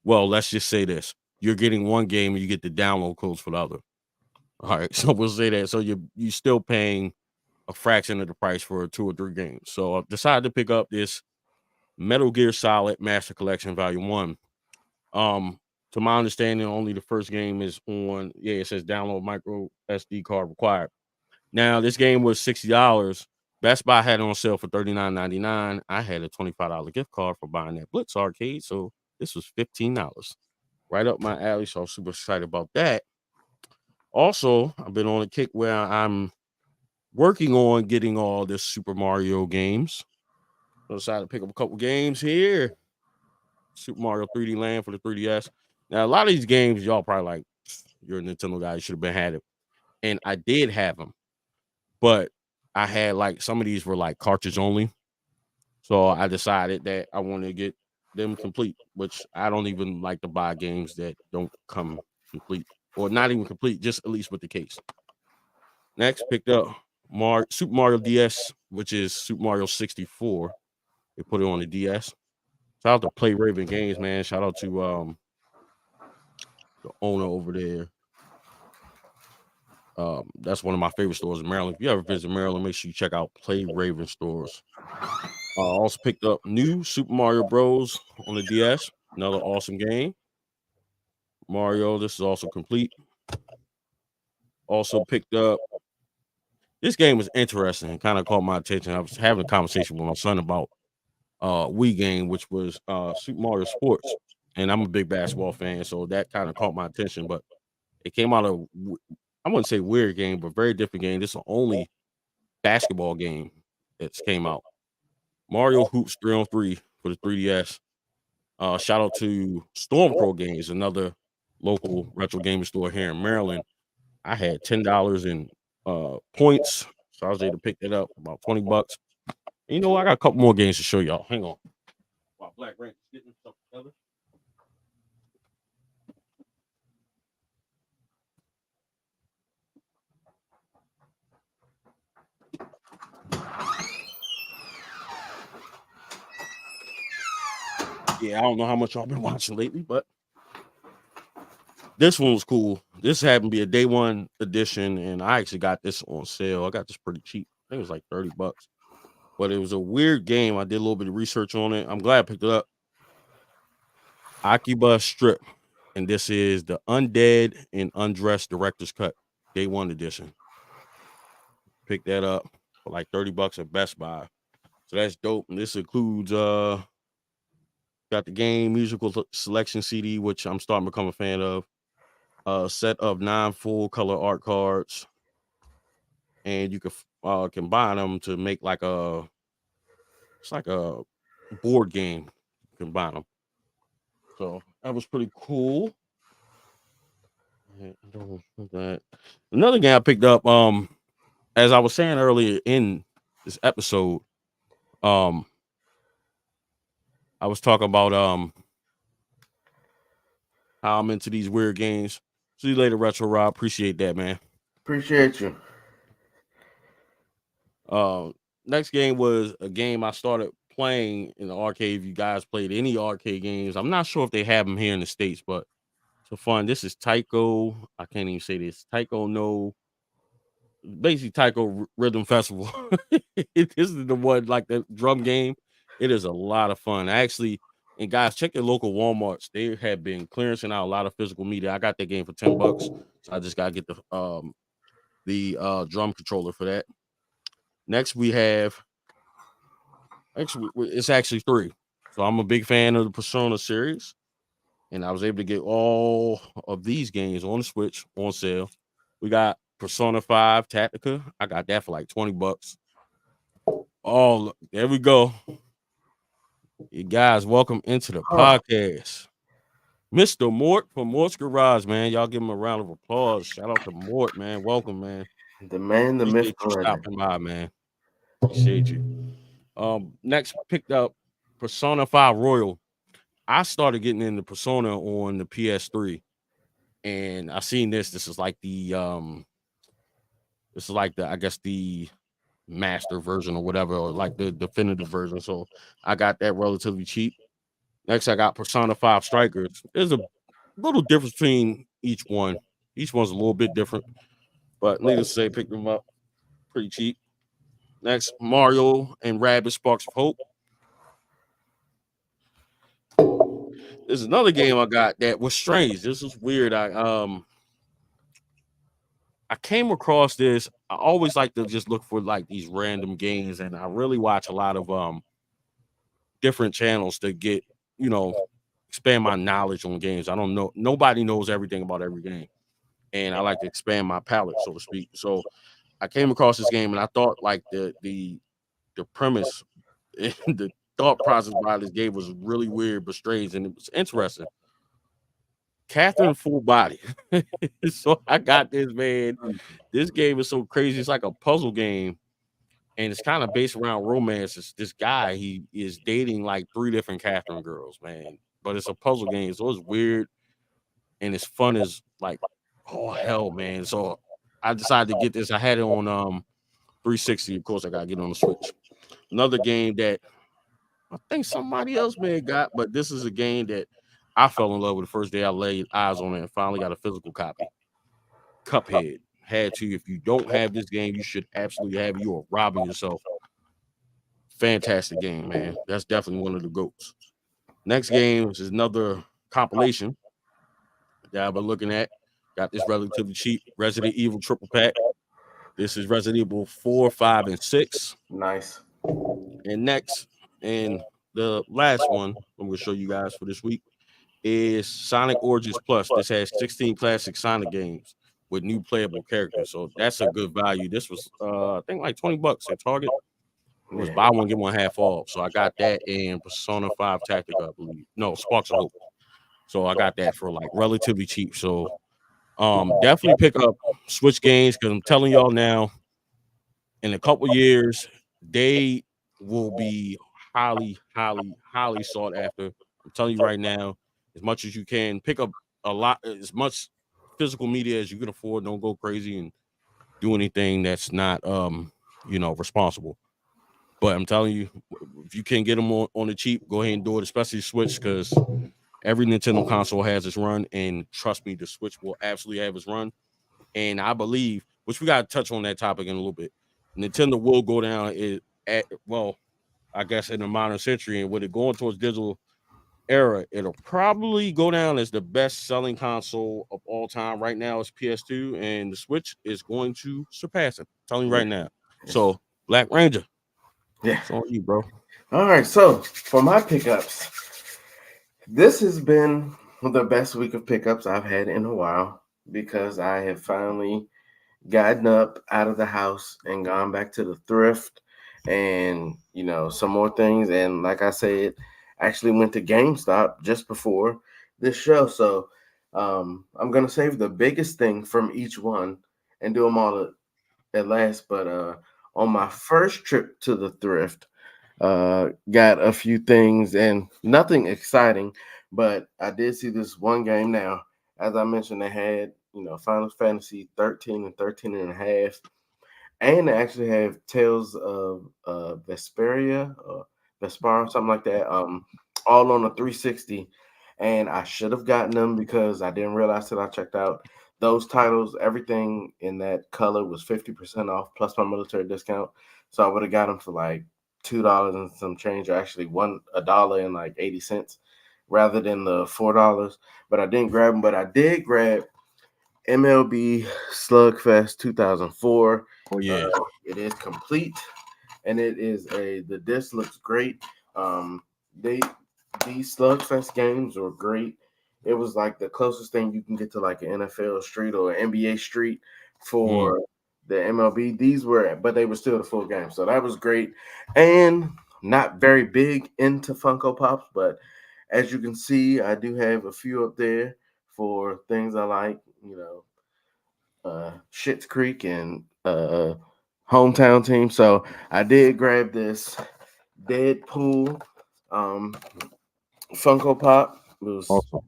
Well, let's just say this: you're getting one game and you get the download codes for the other. All right, so we'll say that. So you still paying a fraction of the price for 2 or 3 games. So I decided to pick up this Metal Gear Solid Master Collection Volume 1. To my understanding, only the first game is on. Yeah, it says download micro SD card required. Now, this game was $60. Best Buy had it on sale for $39.99. I had a $25 gift card for buying that Blitz arcade, so this was $15. Right up my alley, so I'm super excited about that. Also, I've been on a kick where I'm working on getting all this Super Mario games. So I decided to pick up a couple games here. Super Mario 3D Land for the 3DS. Now, a lot of these games, y'all probably like, you're a Nintendo guy, you should have been had it. And I did have them, but I had like some of these were like cartridge only. So I decided that I wanted to get them complete, which I don't even like to buy games that don't come complete or not even complete, just at least with the case. Next, picked up Super Mario DS, which is Super Mario 64. They put it on the DS. Shout out to Play Raven Games, man. Shout out to the owner over there. That's one of my favorite stores in Maryland. If you ever visit Maryland, make sure you check out Play Raven stores. Also picked up new Super Mario Bros. On the DS. Another awesome game. Mario, this is also complete. Also picked up. This game was interesting and kind of caught my attention. I was having a conversation with my son about Wii game, which was Super Mario Sports. And I'm a big basketball fan, so that kind of caught my attention. But it came out of I wouldn't say weird game, but very different game. This is the only basketball game that's came out. Mario Hoops 3-on-3 for the 3DS. Shout out to Stormcrow Games, another local retro gaming store here in Maryland. I had $10 in points, so I was able to pick that up about $20. You know, I got a couple more games to show y'all. Hang on. While BlakRanger getting stuff together. Yeah, I don't know how much y'all been watching lately, but this one was cool. This happened to be a day one edition, and I actually got this on sale. I got this pretty cheap. I think it was like $30. But it was a weird game. I did a little bit of research on it. I'm glad I picked it up. Akiba Strip. And this is the Undead and Undressed Director's Cut, day one edition. Picked that up for like $30 at Best Buy. So that's dope. And this includes got the game musical selection CD, which I'm starting to become a fan of. A set of 9 full color art cards. And you can combine them to make like it's like a board game. Combine them. So that was pretty cool. Another game I picked up, as I was saying earlier in this episode, I was talking about how I'm into these weird games. See you later, Retro Rob. Appreciate that, man. Appreciate you. Next game was a game I started playing in the arcade. If you guys played any arcade games, I'm not sure if they have them here in the States, but it's the fun. This is Taiko. I can't even say this. Taiko no, basically Taiko Rhythm Festival. This is the one like the drum game. It is a lot of fun. I actually, and guys, check your local WalMarts. They have been clearancing out a lot of physical media. I got that game for $10, so I just gotta get the drum controller for that. Next we have actually it's actually three. So I'm a big fan of the Persona series, and I was able to get all of these games on the Switch on sale. We got Persona 5 Tactica. I got that for like $20. Oh, there we go. You guys, welcome into the Huh. podcast. Mr. Mort from Mort's Garage, man. Y'all give him a round of applause. Shout out to Mort, man. Welcome, man. The man, the myth, Appreciate the you legend. stopping by, man. Appreciate you. Next picked up Persona 5 Royal. I started getting into Persona on the PS3, and I seen this. This is like the I guess the master version or whatever, or like the definitive version. So I got that relatively cheap. Next, I got Persona 5 Strikers. There's a little difference between each one. Each one's a little bit different, but needless to say, picked them up pretty cheap. Next, Mario and Rabbids Sparks of Hope. There's another game I got that was strange. This was weird. I came across this. I always like to just look for like these random games, and I really watch a lot of different channels to get, you know, expand my knowledge on games. I don't know, nobody knows everything about every game, and I like to expand my palette, so to speak. So I came across this game, and I thought like the premise and the thought process behind this game was really weird but strange, and it was interesting. Catherine Full Body. So I got this, man. This game is so crazy. It's like a puzzle game, and it's kind of based around romance. It's this guy, he is dating like three different Catherine girls, man. But it's a puzzle game, so it's weird and it's fun as like, oh hell, man. So I decided to get this. I had it on 360. Of course, I gotta get it on the Switch. Another game that I think somebody else may have got, but this is a game that I fell in love with the first day I laid eyes on it and finally got a physical copy. Cuphead. Had to. If you don't have this game, you should absolutely have it. You are robbing yourself. Fantastic game, man. That's definitely one of the goats. Next game is another compilation that I've been looking at. Got this relatively cheap Resident Evil triple pack. This is Resident Evil 4, 5, and 6. Nice. And next, and the last one I'm going to show you guys for this week is Sonic Origins Plus. This has 16 classic Sonic games with new playable characters. So that's a good value. This was I think like $20 at Target. It was Yeah. buy one, get one half off. So I got that and Persona 5 Tactica, I believe. No, Sparks of Hope. So I got that for like relatively cheap. So definitely pick up Switch games because I'm telling y'all now, in a couple years, they will be highly, highly, highly sought after. I'm telling you right now, as much as you can, pick up a lot, as much physical media as you can afford. Don't go crazy and do anything that's not, responsible. But I'm telling you, if you can get them on the cheap, go ahead and do it, especially Switch, because every Nintendo console has its run, and trust me, the Switch will absolutely have its run. And I believe, which we got to touch on that topic in a little bit, Nintendo will go down I guess in the modern century, and with it going towards digital era, it'll probably go down as the best selling console of all time. Right now, it's PS2, and the Switch is going to surpass it. I'm telling you Yeah. right now. So, BlakRanger, Yeah. it's on you, bro. All right. So for my pickups, this has been the best week of pickups I've had in a while because I have finally gotten up out of the house and gone back to the thrift and some more things. And like I said, actually went to GameStop just before this show. So I'm gonna save the biggest thing from each one and do them all at last. But on my first trip to the thrift, got a few things and nothing exciting, but I did see this one game. Now, as I mentioned, they had Final Fantasy 13 and 13 and a half, and they actually have Tales of Vesperia or Vespar, something like that, all on a 360. and I should have gotten them because I didn't realize till I checked out those titles. Everything in that color was 50% off plus my military discount, so I would have got them for like $2 and some change, or actually $1 and like 80 cents, rather than the $4. But I didn't grab them. But I did grab MLB Slugfest 2004. Oh yeah. It is complete, and it is the disc looks great. They these Slugfest games were great. It was like the closest thing you can get to like an NFL Street or NBA Street Mm. for the MLB. These were, but they were still the full game, so that was great. And not very big into Funko Pops, but as you can see, I do have a few up there for things I like. Schitt's Creek and hometown team. So I did grab this Deadpool um, Funko Pop. It was Awesome.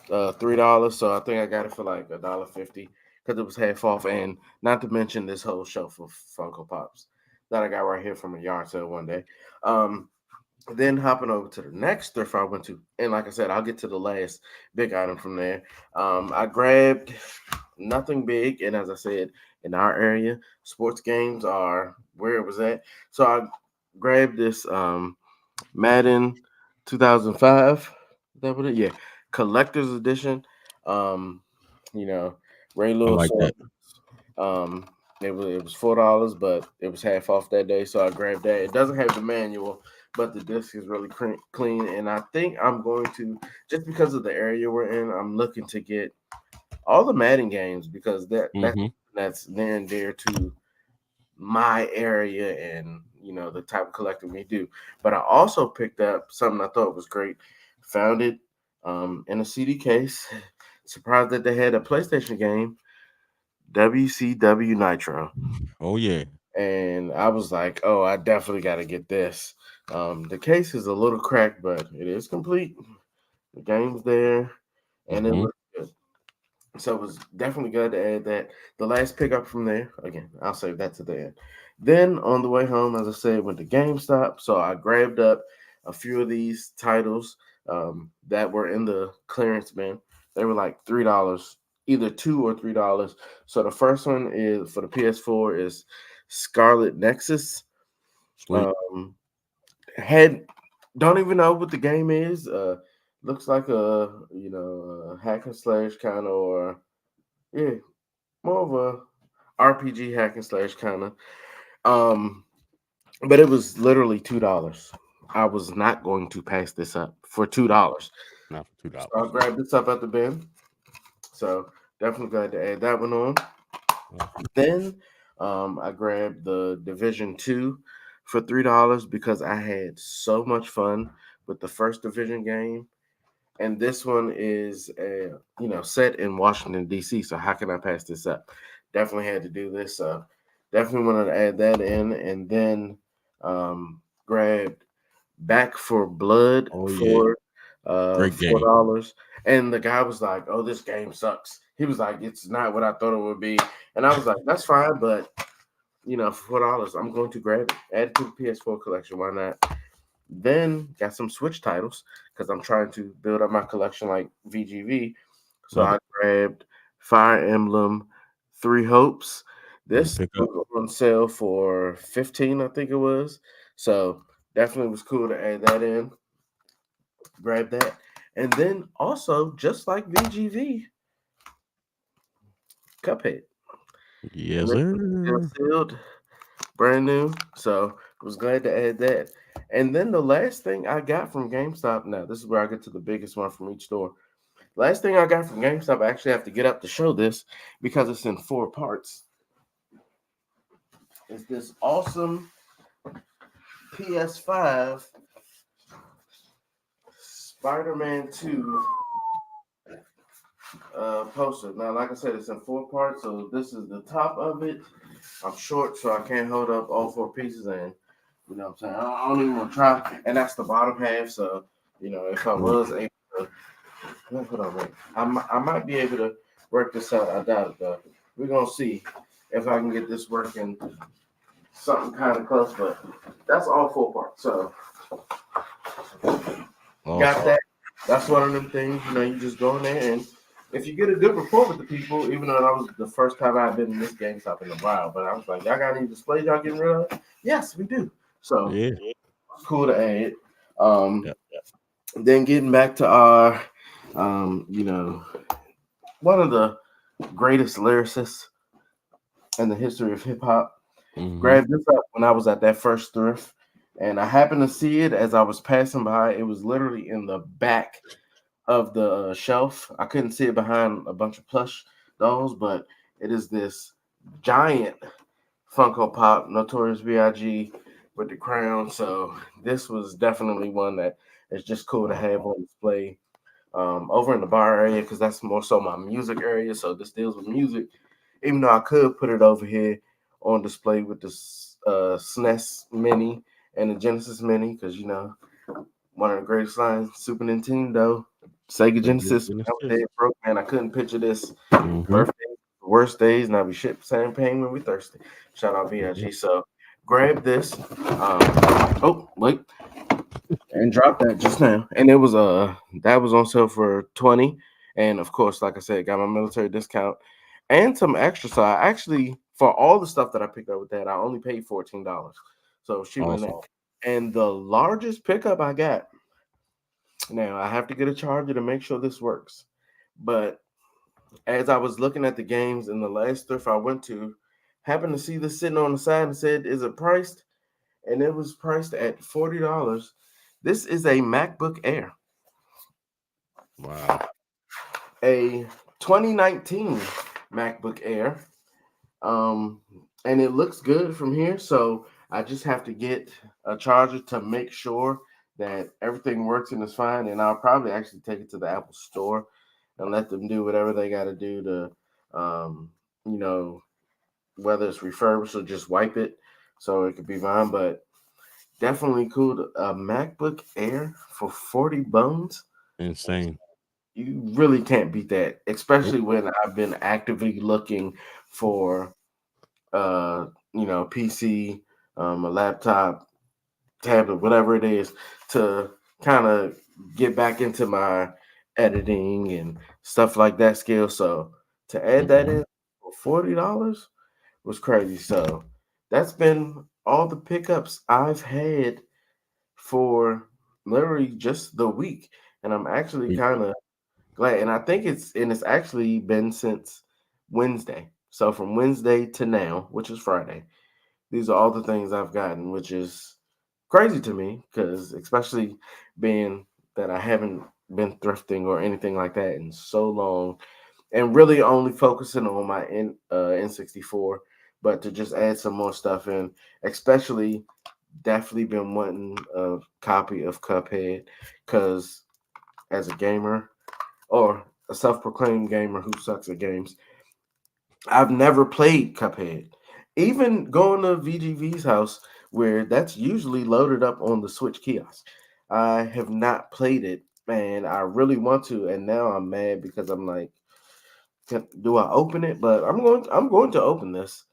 $3, so I think I got it for like $1.50 because it was half off. And not to mention this whole shelf of Funko Pops that I got right here from a yard sale one day. Um, then hopping over to the next thrift I went to, and like I said, I'll get to the last big item from there. I grabbed nothing big, and as I said, in our area, sports games are where it was at. So I grabbed this Madden 2005. Is that what it? Yeah, collector's edition. Um, you know, Ray I Lewis. like that. Um, it was $4, but it was half off that day, so I grabbed that. It doesn't have the manual, but the disc is really clean, and I think I'm going to, just because of the area we're in, I'm looking to get all the Madden games because Mm-hmm. that's near and dear to my area and the type of collecting we do. But I also picked up something I thought was great. Found it in a CD case. Surprised that they had a PlayStation game, WCW Nitro. Oh yeah. And I was like, "Oh, I definitely got to get this." The case is a little cracked, but it is complete. The game's there, and it Mm-hmm. looks good. So it was definitely good to add that. The last pickup from there, again, I'll save that to the end. Then on the way home, as I said, went to GameStop. So I grabbed up a few of these titles that were in the clearance bin. They were like $3, either $2 or $3. So the first one is for the PS4 is Scarlet Nexus. Sweet. Um, had don't even know what the game is. Looks like a a hack and slash kind of, or yeah, more of a RPG hack and slash kind of. Um, but it was literally $2. I was not going to pass this up for $2. Not for two So I dollars. grabbed this up at the bin. So definitely glad to add that one on. Awesome. Then I grabbed the Division 2 for $3 because I had so much fun with the first Division game. And this one is set in Washington D.C. So how can I pass this up? Definitely had to do this. So definitely wanted to add that in, and then grabbed Back for Blood Oh yeah. for Great game. $4. And the guy was like, "Oh, this game sucks." He was like, "It's not what I thought it would be," and I was like, "That's fine, but for $4, I'm going to grab it. Add it to the PS4 collection. Why not?" Then got some Switch titles because I'm trying to build up my collection like VGV. So Love I it. grabbed Fire Emblem Three Hopes. Good This pickup. was on sale for 15, I think it was. So definitely was cool to add that in. Grab that. And then also, just like VGV, Cuphead. And Yes, this was still sir. sealed, brand new. So was glad to add that. And then the last thing I got from GameStop, now this is where I get to the biggest one from each store. Last thing I got from GameStop, I actually have to get up to show this because it's in 4 parts. It's this awesome PS5 Spider-Man 2 poster. Now, like I said, it's in 4 parts, so this is the top of it. I'm short, so I can't hold up all 4 pieces, and you know what I'm saying? I don't even want to try. And that's the bottom half, so if I Sweet. was able to, hold on, wait. I might be able to work this out. I doubt it, though. We're gonna see if I can get this working something kind of close, but that's all 4 parts. So got Awesome. that. that's one of them things. You just go in there, and if you get a good rapport with the people, even though that was the first time I've been in this GameStop in a while, but I was like, y'all got any displays y'all getting rid of? Yes, we do. So Yeah. it's cool to add. Um, Yeah. then getting back to our, you know, one of the greatest lyricists in the history of hip hop. Mm-hmm. Grabbed this up when I was at that first thrift, and I happened to see it as I was passing by. It was literally in the back of the shelf. I couldn't see it behind a bunch of plush dolls, but it is this giant Funko Pop, Notorious B.I.G. with the crown. So this was definitely one that is just cool to have on display over in the bar area because that's more so my music area. So this deals with music, even though I could put it over here on display with the SNES Mini and the Genesis Mini because one of the greatest lines, Super Nintendo, Sega Like good Genesis. goodness, When I was yes. dead broke, man, I couldn't picture this Mm-hmm. birthday, worst days, and I be shit champagne when we thirsty. Shout out Yeah. VIG. So grab this. Oh wait, and drop that just now. And it was that was on sale for 20. And of course, like I said, got my military discount and some extra. So I actually for all the stuff that I picked up with that, I only paid $14. So she went Awesome. that. And the largest pickup I got, now I have to get a charger to make sure this works. But as I was looking at the games in the last thrift I went to, happened to see this sitting on the side and said, "Is it priced?" And it was priced at $40. This is a MacBook Air, Wow. a 2019 MacBook Air. Um, and it looks good from here. So I just have to get a charger to make sure that everything works and is fine. And I'll probably actually take it to the Apple Store and let them do whatever they got to do to, you know, whether it's refurbished or just wipe it so it could be fine. But definitely cool. A MacBook Air for 40 bones. Insane. You really can't beat that, Nope. especially when I've been actively looking for PC, a laptop, tablet, whatever it is, to kind of get back into my editing and stuff like that skill. So to add that Mm-hmm. in for $40 was crazy. So that's been all the pickups I've had for literally just the week. And I'm actually kind of glad. And I think it's actually been since Wednesday. So from Wednesday to now, which is Friday, these are all the things I've gotten, which is crazy to me because especially being that I haven't been thrifting or anything like that in so long, and really only focusing on my N64, but to just add some more stuff in, especially definitely been wanting a copy of Cuphead because as a gamer or a self-proclaimed gamer who sucks at games, I've never played Cuphead. Even going to VGV's house, where that's usually loaded up on the Switch kiosk, I have not played it, and I really want to. And now I'm mad because I'm like, do I open it? But I'm going to open this,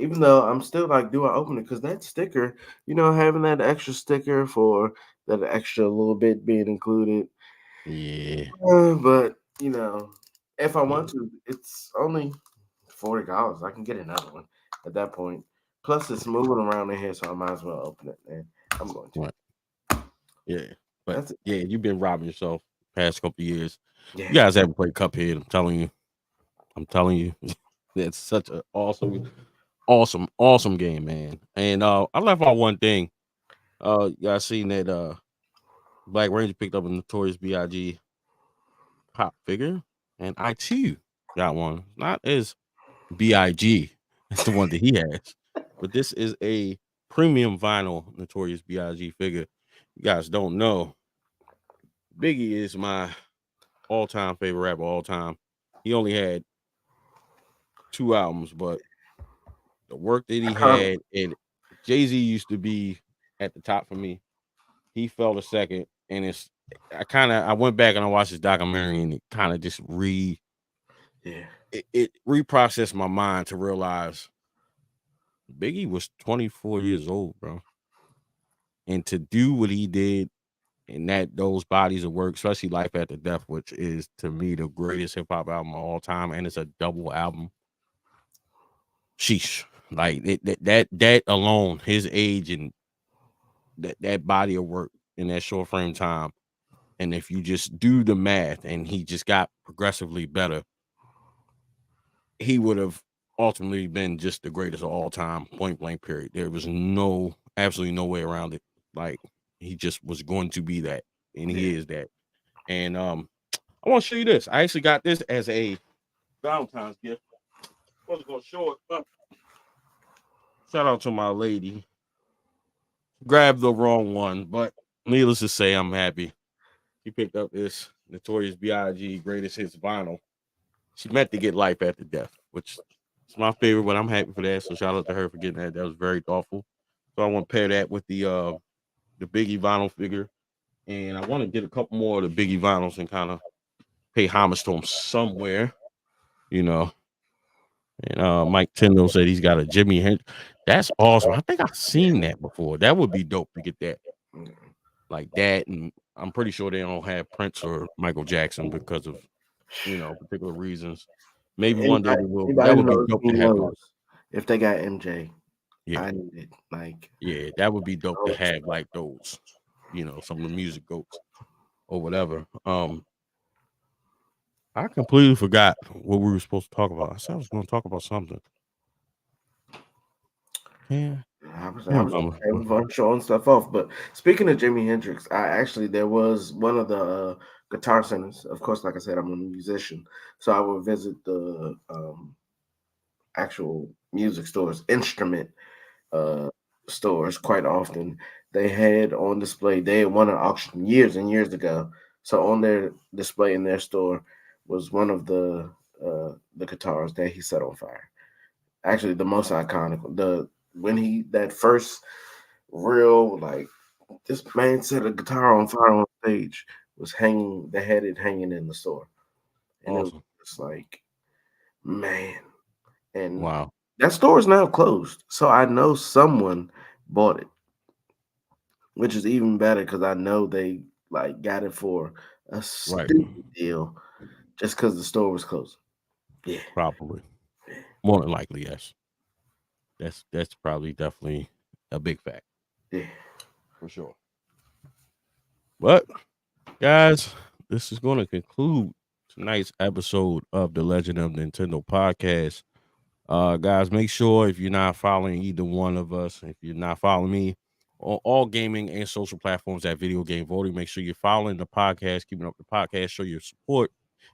even though I'm still like, do I open it? Because that sticker, having that extra sticker for that extra little bit being included. Yeah. But if I want to, it's only $40. I can get another one at that point. Plus, it's moving around in here, so I might as well open it. And I'm going to. Right. Yeah. But That's it. yeah, you've been robbing yourself past couple years. You Yeah. guys haven't played Cuphead. I'm telling you. I'm telling you. It's such an awesome, awesome, awesome game, man. And I left out one thing. You guys seen that BlakRanger picked up a Notorious B.I.G. pop figure, and I too got one. Not as BIG as the one that he has, but this is a premium vinyl Notorious BIG figure. You guys don't know, Biggie is my all-time favorite rapper all time. He only had 2 albums, but the work that he Um, had, and Jay-Z used to be at the top for me. He fell to second, and I went back and I watched his documentary, and it kind of just yeah. it reprocessed my mind to realize Biggie was 24 years old, bro. And to do what he did and that those bodies of work, especially Life After Death, which is to me the greatest hip hop album of all time, and it's a double album. Sheesh, like that alone, his age and that body of work in that short frame time, and if you just do the math, and he just got progressively better, he would have ultimately been just the greatest of all time, point blank. Period. There was absolutely no way around it. Like he just was going to be that, and he is that. And I want to show you this. I actually got this as a Valentine's gift. I was gonna show it up. Shout out to my lady. Grabbed the wrong one, but needless to say, I'm happy. She picked up this Notorious B.I.G. Greatest Hits vinyl. She meant to get Life After Death, which is my favorite, but I'm happy for that. So shout out to her for getting that. That was very thoughtful. So I want to pair that with the Biggie vinyl figure, and I want to get a couple more of the Biggie vinyls and kind of pay homage to him somewhere, you know. And Mike Tyndall said he's got a Jimi Hendrix. That's awesome. I think I've seen that before. That would be dope to get that, like that. And I'm pretty sure they don't have Prince or Michael Jackson because of particular reasons. Maybe one day Anybody, they will, but that anybody would be knows dope me to have those. knows if they got MJ, Yeah, I need it. Like, yeah, that would be dope to oh, have like those, some of the music goats or whatever. I completely forgot what we were supposed to talk about. I said I was going to talk about something. Yeah, I was can't remember. having fun showing stuff off. But speaking of Jimi Hendrix, there was one of the guitar centers. Of course, like I said, I'm a musician, so I would visit the actual music stores, instrument uh, stores quite often. They had on display. They had won an auction years and years ago. So on their display in their store was one of the guitars that he set on fire. Actually, the most iconic. The when he that first real like this man set a guitar on fire on stage was hanging. They had it hanging in the store, and it was Awesome. just like man. And Wow. that store is now closed. So I know someone bought it, which is even better because I know they like got it for a Right. stupid deal just because the store was closed. Yeah, Probably. More than likely, yes. That's probably definitely a big fact yeah. for sure. But guys, this is going to conclude tonight's episode of the Legend of Nintendo podcast. Guys, make sure if you're not following either one of us, if you're not following me on all gaming and social platforms at Video Game Voting, make sure you're following the podcast, keeping up the podcast, show your support,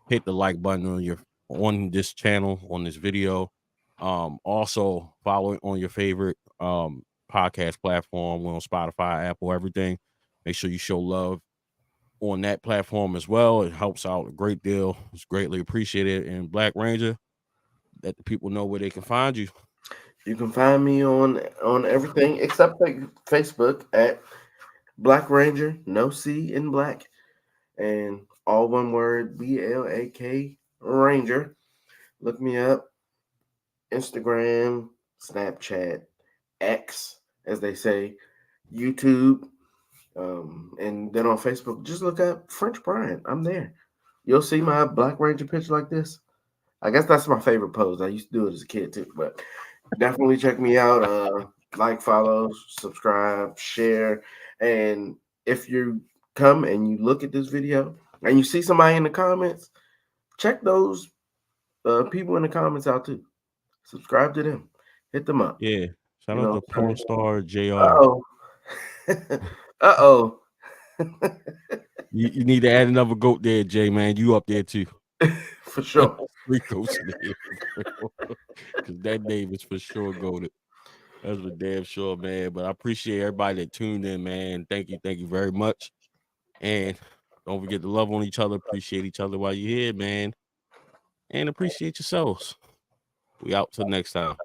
hit the like button on this channel, on this video. Also follow it on your favorite podcast platform. We're on Spotify, Apple, everything. Make sure you show love on that platform as well. It helps out a great deal. It's greatly appreciated. And BlakRanger, let the people know where they can find you. You can find me on everything except Facebook at BlakRanger, no C in black, and all one word BLAK Ranger. Look me up. Instagram, Snapchat, X, as they say, YouTube, and then on Facebook, just look up French Bryant. I'm there. You'll see my BlakRanger picture like this. I guess that's my favorite pose. I used to do it as a kid too, but definitely check me out. Like, follow, subscribe, share, and if you come and you look at this video and you see somebody in the comments, check those people in the comments out too. Subscribe to them. Hit them up. Yeah. Shout You out know to what I'm Porn saying? Star JR. Uh-oh. Uh-oh. You need to add another goat there, Jay, man. You up there too. For sure. 3 goats in here. Because that name is for sure goated. That's for damn sure, man. But I appreciate everybody that tuned in, man. Thank you very much. And don't forget to love on each other, appreciate each other while you're here, man. And appreciate yourselves. We out till next time.